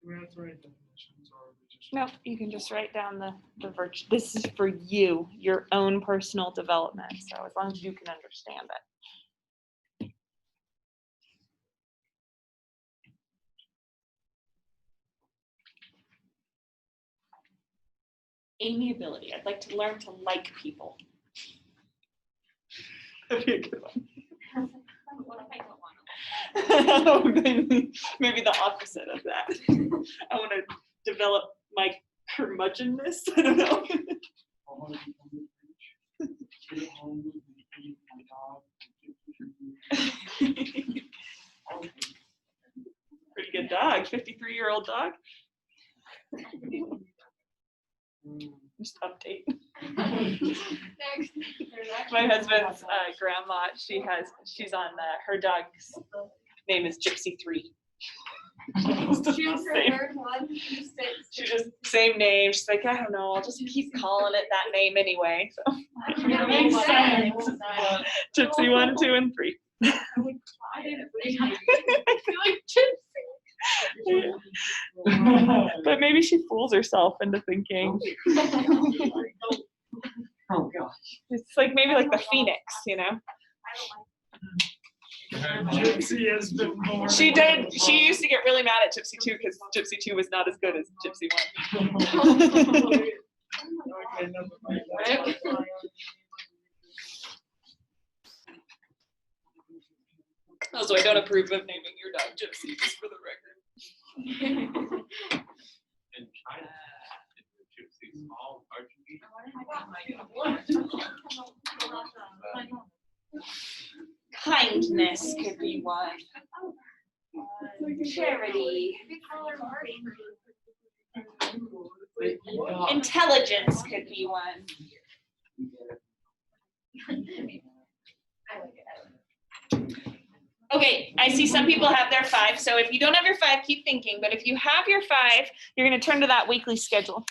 Do we have to write definitions, or we just? No, you can just write down the virtue. This is for you, your own personal development. So as long as you can understand it. Amiability. I'd like to learn to like people. That'd be a good one. What if I don't want to? Maybe the opposite of that. I want to develop my curmudgeonness. I don't know. Pretty good dog. 53-year-old dog. Just update. My husband's grandma, she's on her dog's name is Gypsy 3. She just same name. She's like, I don't know, I'll just keep calling it that name anyway. So That makes sense. Gypsy 1, 2, and 3. I feel like Gypsy. Yeah. But maybe she fools herself into thinking. Oh gosh. It's like maybe like the phoenix, you know? Gypsy has been born. She did. She used to get really mad at Gypsy 2 because Gypsy 2 was not as good as Gypsy 1. Okay, never mind. Also, I don't approve of naming your dog Gypsy, just for the record. In China, it's a gypsy small Argentina. Kindness could be one. Charity. Intelligence could be one. Okay, I see some people have their 5. So if you don't have your 5, keep thinking. But if you have your 5, you're going to turn to that weekly schedule.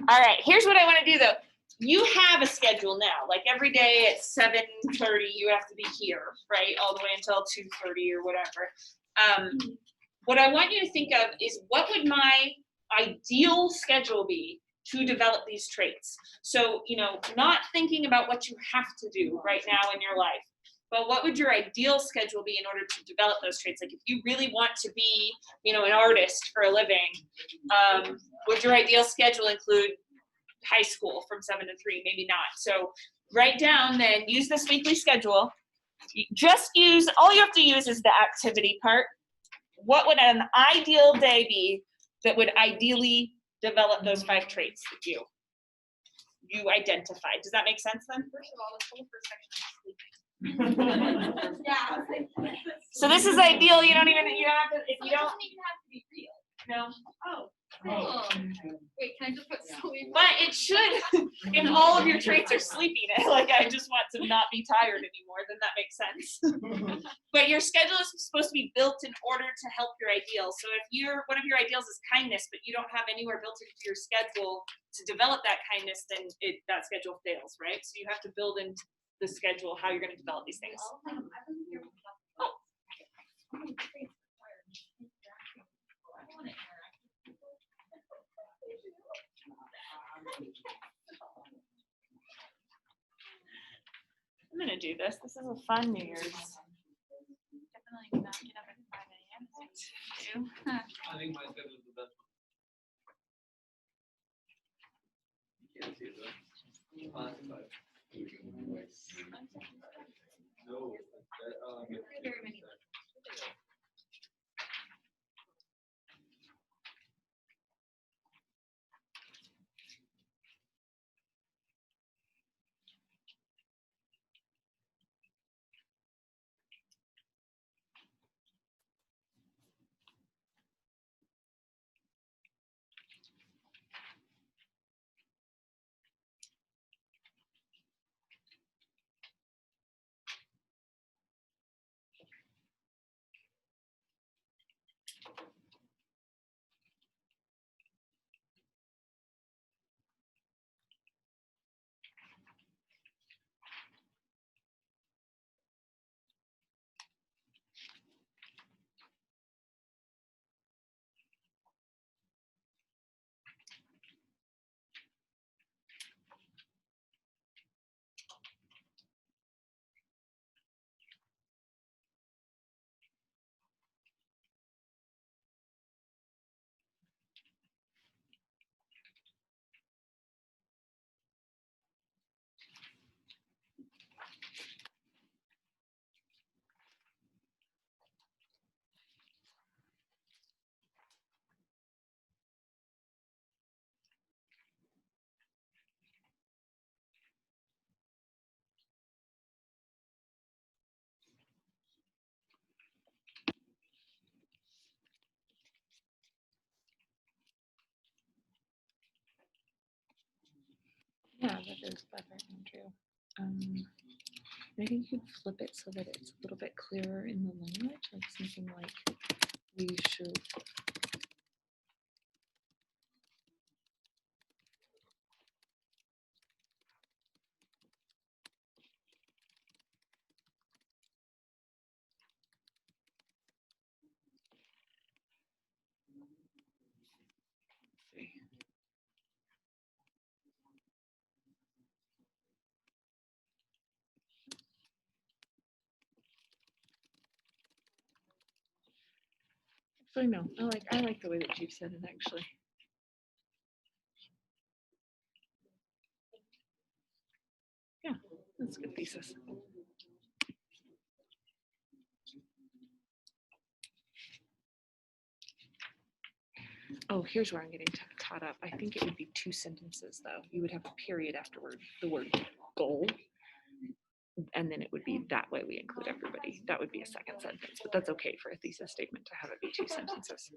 All right, here's what I want to do though. You have a schedule now. Like every day at 7:30, you have to be here, right? All the way until 2:30 or whatever. What I want you to think of is what would my ideal schedule be to develop these traits? So, you know, not thinking about what you have to do right now in your life, but what would your ideal schedule be in order to develop those traits? Like if you really want to be, you know, an artist for a living, would your ideal schedule include high school from 7 to 3? Maybe not. So write down then, use this weekly schedule. Just use, all you have to use is the activity part. What would an ideal day be that would ideally develop those 5 traits that you identified? Does that make sense then? First of all, this whole first section is sleeping. So this is ideal. You don't have to, if you don't. Doesn't even have to be real. No. Oh. Cool. Wait, can I just put sleep? But it should, if all of your traits are sleepiness, like I just want to not be tired anymore, then that makes sense. But your schedule is supposed to be built in order to help your ideals. So if one of your ideals is kindness, but you don't have anywhere built into your schedule to develop that kindness, then that schedule fails, right? So you have to build into the schedule how you're going to develop these things. I'm gonna do this. This is a fun New Year's. Definitely not get up at 5 a.m. I think my schedule is the best one. You can't see it though. Classified. No. Very many. Yeah, that is better than true. Maybe you could flip it so that it's a little bit clearer in the language, like something like we should. Actually, no. I like the way that you've said it. Actually, yeah, that's a good thesis. Oh, here's where I'm getting caught up. I think it would be 2 sentences, though. You would have a period afterward, the word goal, and then it would be that way we include everybody. That would be a second sentence, but that's okay for a thesis statement to have it be 2 sentences.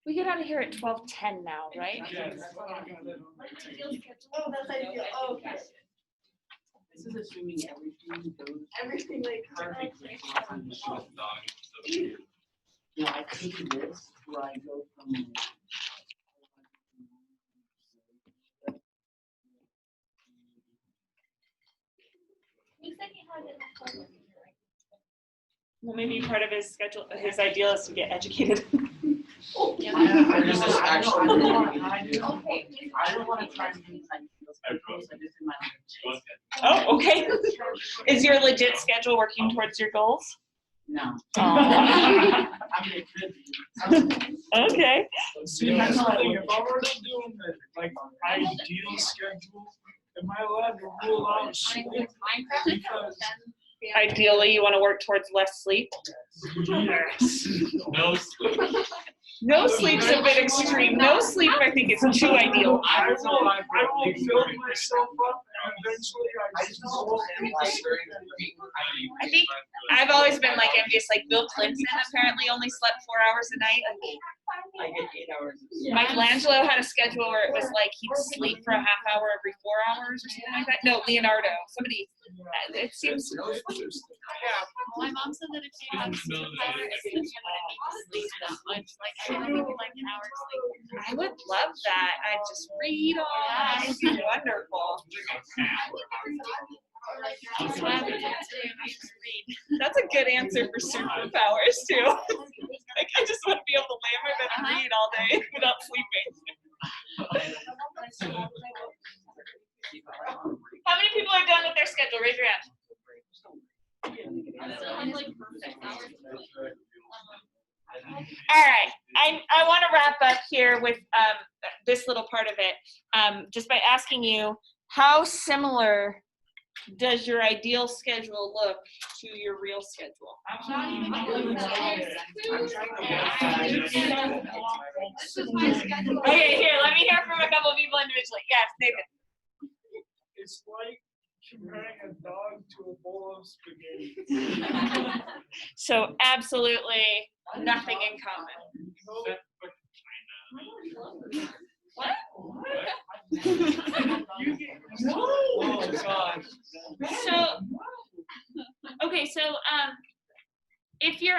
We get out of here at 12:10 now, right? Yes. Oh, that's ideal. Oh, okay. This is assuming everything goes Everything like. perfectly. So Yeah, I could do this where I go from. You said you had it in the Well, maybe part of his schedule, his ideal is to get educated. I just actually I don't wanna try to do like those proposals, I just in my. Oh, okay. Is your legit schedule working towards your goals? No. Aw. I mean, it could be. Okay. See, that's the thing, if I were to do the, like, ideal schedule, am I allowed to rule out sleep? Because, Ideally, you want to work towards less sleep. yes. no sleep. No sleep's a bit extreme. No sleep, I think, is too ideal. I will build myself up and eventually I just won't. I think I've always been like envious, like Bill Clinton apparently only slept 4 hours a night. I get 8 hours. Michelangelo had a schedule where it was like he'd sleep for a half hour every 4 hours or something like that. No, Leonardo. Somebody. It seems. Yeah. My mom said that if she had superpowers, she wouldn't need to sleep that much. Like, I would need like an hour's sleep. I would love that. I'd just read all night. It'd be wonderful. That's why I would like to read. That's a good answer for superpowers too. Like I just want to be able to lay in my bed and read all day without sleeping. How many people are done with their schedule? Raise your hand. Still have like 6 hours. All right, I want to wrap up here with this little part of it, just by asking you, how similar does your ideal schedule look to your real schedule? Okay, here, let me hear from a couple of people individually. Yes, David. It's like comparing a dog to a bowl of spaghetti. So absolutely nothing in common. What? Oh, gosh. So, okay, so if your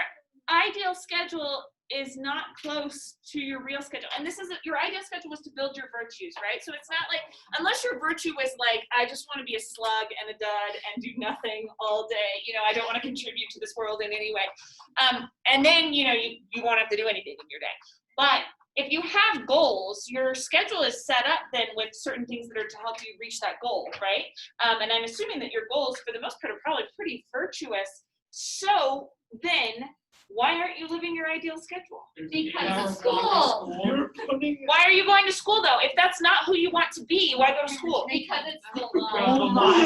ideal schedule is not close to your real schedule, and this is your ideal schedule was to build your virtues, right? So it's not like, unless your virtue was like, I just want to be a slug and a dud and do nothing all day, I don't want to contribute to this world in any way. And then, you won't have to do anything in your day. But if you have goals, your schedule is set up then with certain things that are to help you reach that goal, right? And I'm assuming that your goals, for the most part, are probably pretty virtuous. So then, why aren't you living your ideal schedule? Because of school. You're putting Why are you going to school, though? If that's not who you want to be, why go to school? Because it's the Oh law. my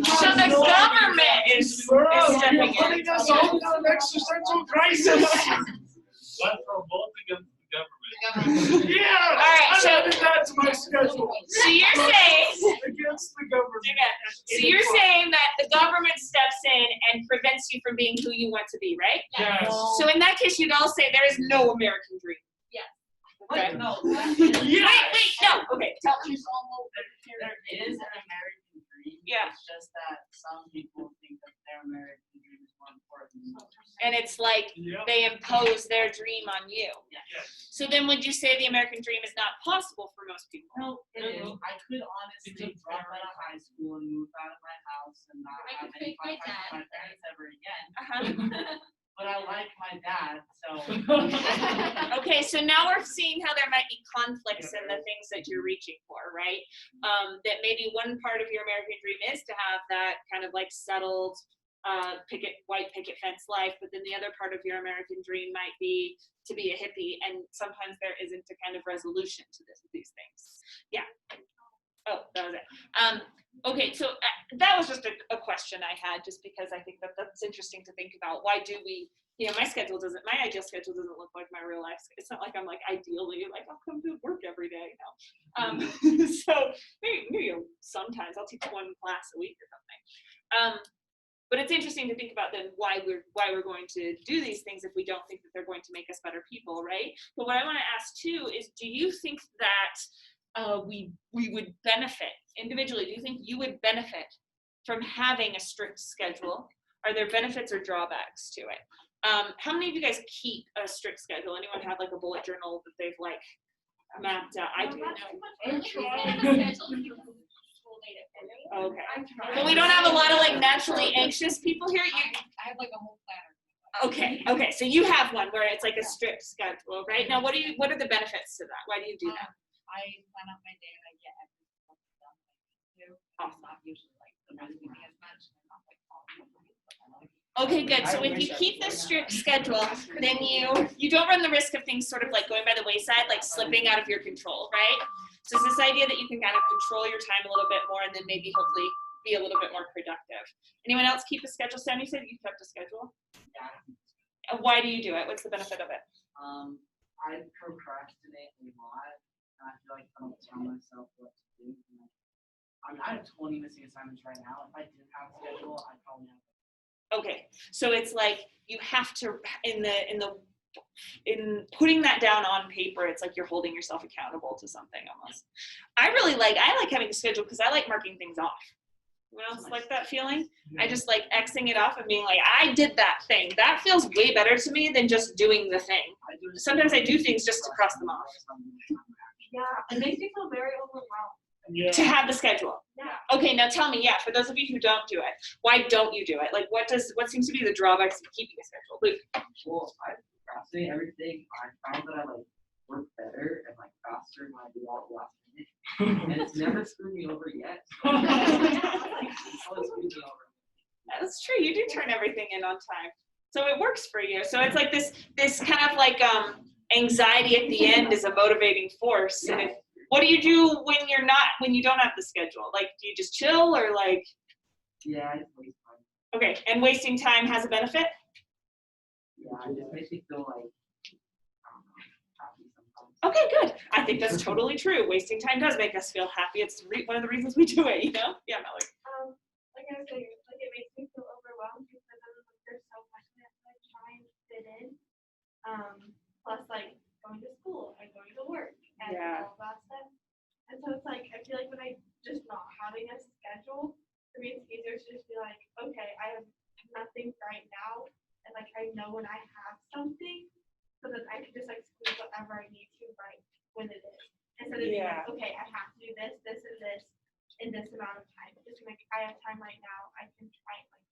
So the government is stepping in. putting us all in an existential crisis. But for both against the government. Yeah. All right, I'm so- adding that to my schedule. So you're saying, Against the government. so you're saying that the government steps in and prevents you from being who you want to be, right? Yes. So in that case, you'd all say there is no American dream. Yes. Okay. No. Wait, no. Okay, tell me. There is an American dream. Yeah. It's just that some people think that their American dream is more important. And it's like Yeah. they impose their dream on you. Yes. So then would you say the American dream is not possible for most people? No, it is. No. I could honestly drop out of high school and move out of my house and not I have could any fake my contact with my dad. parents ever again. Uh-huh. But I like my dad, so. Okay, so now we're seeing how there might be conflicts in the things that you're reaching for, right? That maybe one part of your American dream is to have that kind of like settled white picket fence life, but then the other part of your American dream might be to be a hippie, and sometimes there isn't a kind of resolution to these things. Yeah. Oh, that was it. Okay, so that was just a question I had, just because I think that's interesting to think about. Why do we, my ideal schedule doesn't look like my real life. It's not like I'm like ideally like I'll come to work every day. No. So maybe sometimes I'll teach one class a week or something. But it's interesting to think about then why we're going to do these things if we don't think that they're going to make us better people, right? But what I want to ask too is, do you think that we would benefit individually? Do you think you would benefit from having a strict schedule? Are there benefits or drawbacks to it? How many of you guys keep a strict schedule? Anyone have like a bullet journal that they've like mapped out? I do. Okay. But we don't have a lot of like naturally anxious people here. I have like a whole planner. Okay. So you have one where it's like a strict schedule, right? Now, what are the benefits to that? Why do you do that? I plan out my day and I get everything done that I need to. I'm not usually like procrastinating as much. I'm not like following the rules, but I like. Okay, good. So if you keep this strict schedule, then you don't run the risk of things sort of like going by the wayside, like slipping out of your control, right? So it's this idea that you can kind of control your time a little bit more and then maybe hopefully be a little bit more productive. Anyone else keep a schedule? Sam, you said you kept a schedule? Yeah. And why do you do it? What's the benefit of it? I procrastinate a lot, and I feel like I don't tell myself what to do. And I have 20 missing assignments right now. If I didn't have a schedule, I'd probably have. Okay, so it's like you have to in putting that down on paper, it's like you're holding yourself accountable to something almost. I like having a schedule because I like marking things off. Anyone else like that feeling? I just like Xing it off and being like, I did that thing. That feels way better to me than just doing the thing. Sometimes I do things just to cross them off. Yeah, it makes me feel very overwhelmed. Yeah. To have the schedule. Yeah. Okay, now tell me, for those of you who don't do it, why don't you do it? Like what seems to be the drawbacks of keeping a schedule? Luke. Well, I procrastinate everything. I found that I like work better and like faster when I do all the last minute. And it's never screwed me over yet. So it's always screwed me over. That's true. You do turn everything in on time. So it works for you. So it's like this kind of like anxiety at the end is a motivating force. Yeah. And what do you do when you don't have the schedule? Like, do you just chill or like? Yeah, I just waste time. Okay, and wasting time has a benefit? Yeah, it just makes me feel like, I don't know, happy sometimes. Okay, good. I think that's totally true. Wasting time does make us feel happy. It's one of the reasons we do it, you know? Yeah, Mallory. Like I was saying, like it makes me feel overwhelmed because there's so much that I try and fit in. Plus like going to school and going to work and Yeah. all that stuff. And so it's like I feel like when I just not having a schedule, for me it's easier to just be like, okay, I have nothing right now, and like I know when I have something, so that I can just like squeeze whatever I need to right when it is. Instead of being like, okay, I have to do this, this, and this in this amount of time. Just like I have time right now, I can try and like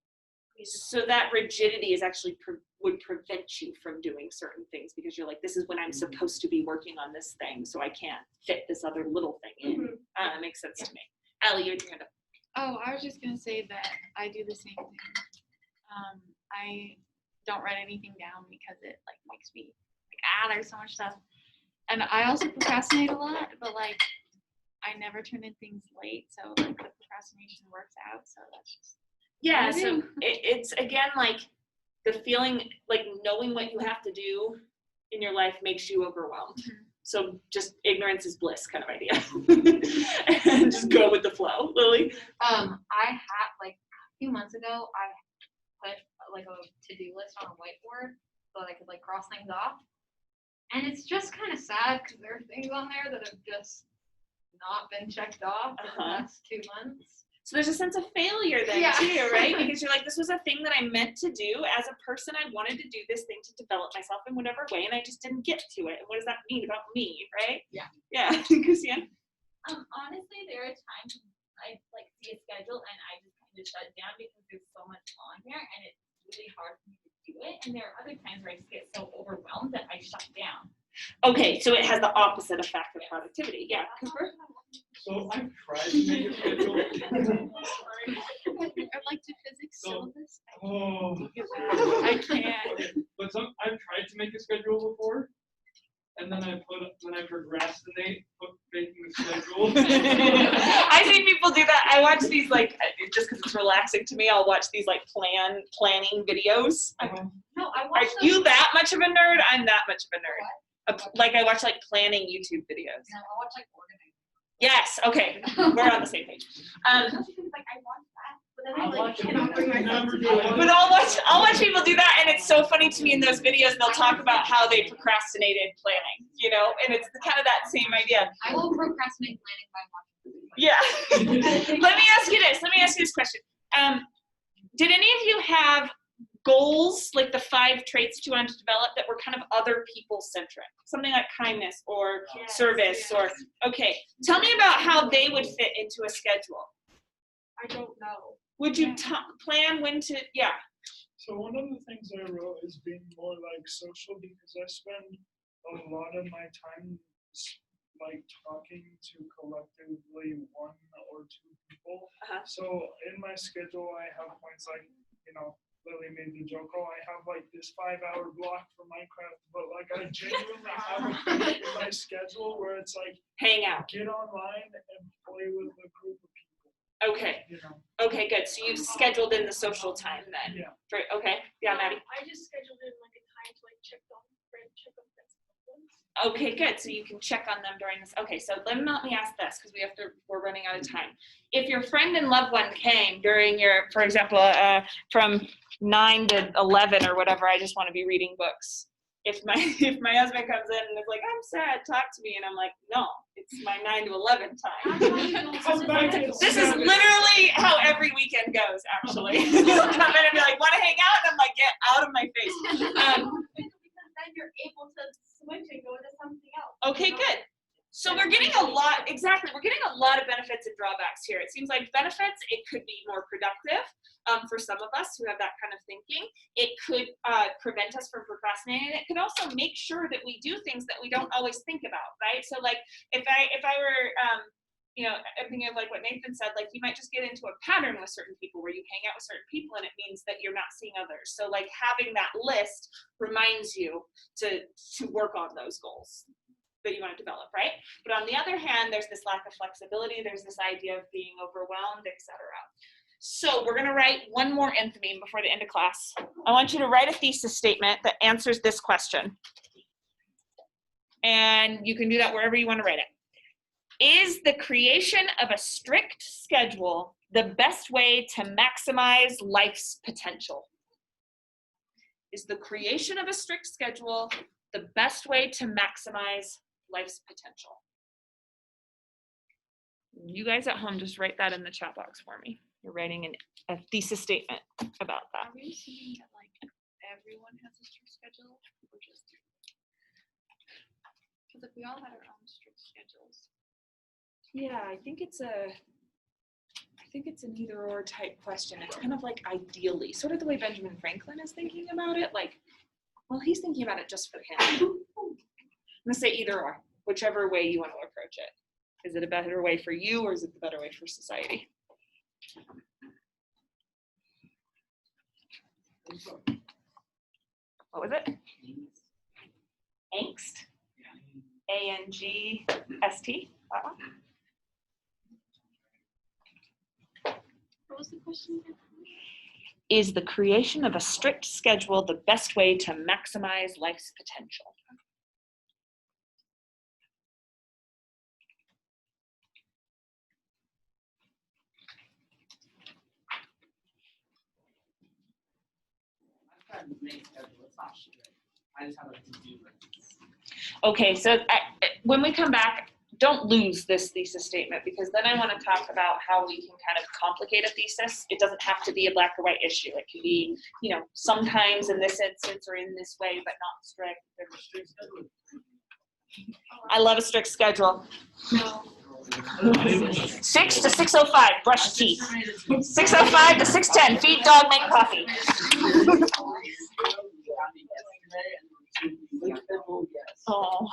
squeeze it. So that rigidity is actually would prevent you from doing certain things because you're like, this is when I'm supposed to be working on this thing, so I can't fit this other little thing in. That makes sense to me. Allie, you're hand up. Oh, I was just gonna say that I do the same thing. I don't write anything down because it like makes me like, there's so much stuff. And I also procrastinate a lot, but like I never turn in things late, so like the procrastination works out. So that's just Yeah, so it's again like the feeling, like knowing what you have to do in your life makes you overwhelmed. So just ignorance is bliss kind of idea. And just go with the flow. Lily? I had like a few months ago, I put like a to-do list on a whiteboard so that I could like cross things off. And it's just kind of sad because there are things on there that have just not been checked off in the last 2 months. So there's a sense of failure then too, right? Because you're like, this was a thing that I meant to do. As a person, I wanted to do this thing to develop myself in whatever way, and I just didn't get to it. And what does that mean about me, right? Yeah. Yeah, Christiane? Honestly, there are times when I like see a schedule and I just kind of shut down because there's so much on there and it's really hard for me to do it. And there are other times where I just get so overwhelmed that I shut down. Okay, so it has the opposite effect of productivity. Yeah, Cooper? So I've tried to make a schedule. I'd like to physics syllabus. I can't. Okay, but I've tried to make a schedule before, and then I procrastinate making the schedule. I've seen people do that. I watch these like just because it's relaxing to me. I'll watch these like planning videos. No, I Are watched you that much of a nerd? I'm that much of a nerd. Like I watch like planning YouTube videos. No, I watch like organizing. Yes. Okay. We're on the same page. Like I want that, but then I like cannot bring myself to do it. But I'll watch people do that, and it's so funny to me in those videos. They'll talk about how they procrastinated planning, you know, and it's kind of that same idea. I will procrastinate planning by watching. Yeah. Let me ask you this question. Did any of you have goals, like the 5 traits you wanted to develop that were kind of other people centric? Something like kindness or service or, okay. Tell me about how they would fit into a schedule. I don't know. Would you plan when to, So one of the things I wrote is being more like social because I spend a lot of my time like talking to collectively 1 or 2 people. So in my schedule, I have points like, you know, Lily made the joke, I have like this 5-hour block for Minecraft, but like I genuinely have a point in my schedule where it's like, hang out, get online and play with a group of people. Okay. You know? Okay, good. So you've scheduled in the social time then. Yeah. Okay. Yeah, Maddie. I just scheduled in like a time to like check on friends. Okay, good. So you can check on them during this. Okay, so let me ask this because we're running out of time. If your friend and loved one came during your, for example, from 9 to 11 or whatever, I just want to be reading books. If my husband comes in and is like, I'm sad, talk to me, and I'm like, no, it's my 9 to 11 time. This is literally how every weekend goes, actually. You'll come in and be like, want to hang out? And I'm like, get out of my face. Because then you're able to switch and go to something else. Okay, good. So we're getting a lot, exactly, we're getting a lot of benefits and drawbacks here. It seems like benefits, it could be more productive for some of us who have that kind of thinking. It could prevent us from procrastinating. It could also make sure that we do things that we don't always think about, right? So like if I were, you know, I'm thinking of like what Nathan said, like you might just get into a pattern with certain people where you hang out with certain people and it means that you're not seeing others. So like having that list reminds you to work on those goals that you want to develop, right? But on the other hand, there's this lack of flexibility, there's this idea of being overwhelmed, etc. So we're going to write one more entheme before the end of class. I want you to write a thesis statement that answers this question. And you can do that wherever you want to write it. Is the creation of a strict schedule the best way to maximize life's potential? Is the creation of a strict schedule the best way to maximize life's potential? You guys at home, just write that in the chat box for me. You're writing a thesis statement about that. Are we assuming that like everyone has a strict schedule or just? Because like we all had our own strict schedules. Yeah, I think it's an either or type question. It's kind of like ideally, sort of the way Benjamin Franklin is thinking about it. Like, well, he's thinking about it just for him. I'm gonna say either or, whichever way you want to approach it. Is it a better way for you or is it the better way for society? What was it? Angst? A-N-G-S-T? That one? What was the question again? Is the creation of a strict schedule the best way to maximize life's potential? I just have a to-do list. Okay, so when we come back, don't lose this thesis statement because then I want to talk about how we can kind of complicate a thesis. It doesn't have to be a black or white issue. It can be, you know, sometimes in this instance or in this way, but not strict. I love a strict schedule. 6 to 6:05, brush teeth. 6:05 to 6:10, feed dog, make coffee. Oh.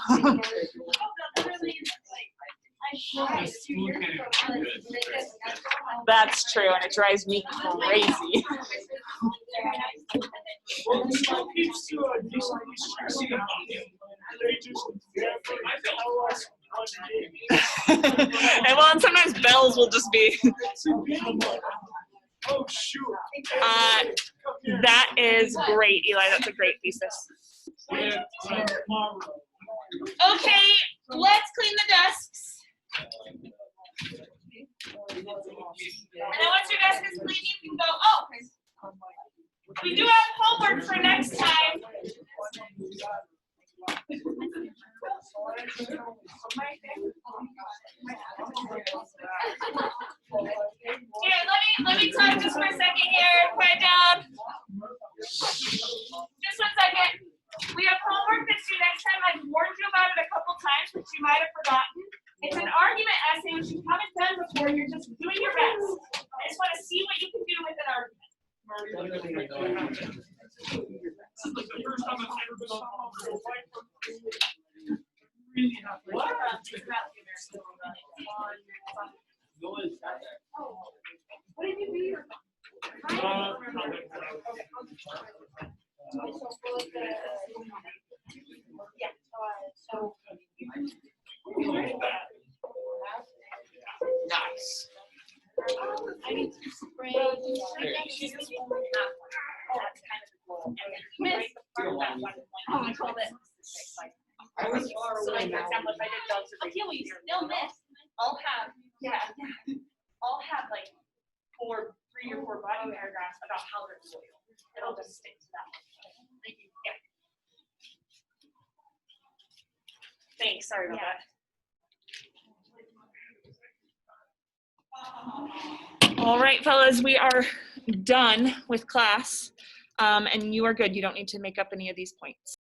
That's true, and it drives me crazy. And well, and sometimes bells will just be. Oh shoot. That is great, Eli. That's a great thesis. Okay, let's clean the desks. And then once your desk is clean, you can go. Oh, we do have homework for next time. Here, let me talk just for a second here. Quiet down. Just 1 second. We have homework that's due next time. I've warned you about it a couple times, but you might have forgotten. It's an argument essay which you haven't done before. You're just doing your best. I just want to see what you can do with an argument. This is like the first time I've ever been on What? What did you read? Nice. I need to spray. Oh, I called it. I was far like, for example, if I did dogs I'll are deal with you great, still miss. I'll have, I'll have like 3 or 4 body paragraphs about how they're loyal. And I'll just stick to that. Yeah. Thanks, sorry about that. All right, fellas, we are done with class. And you are good. You don't need to make up any of these points.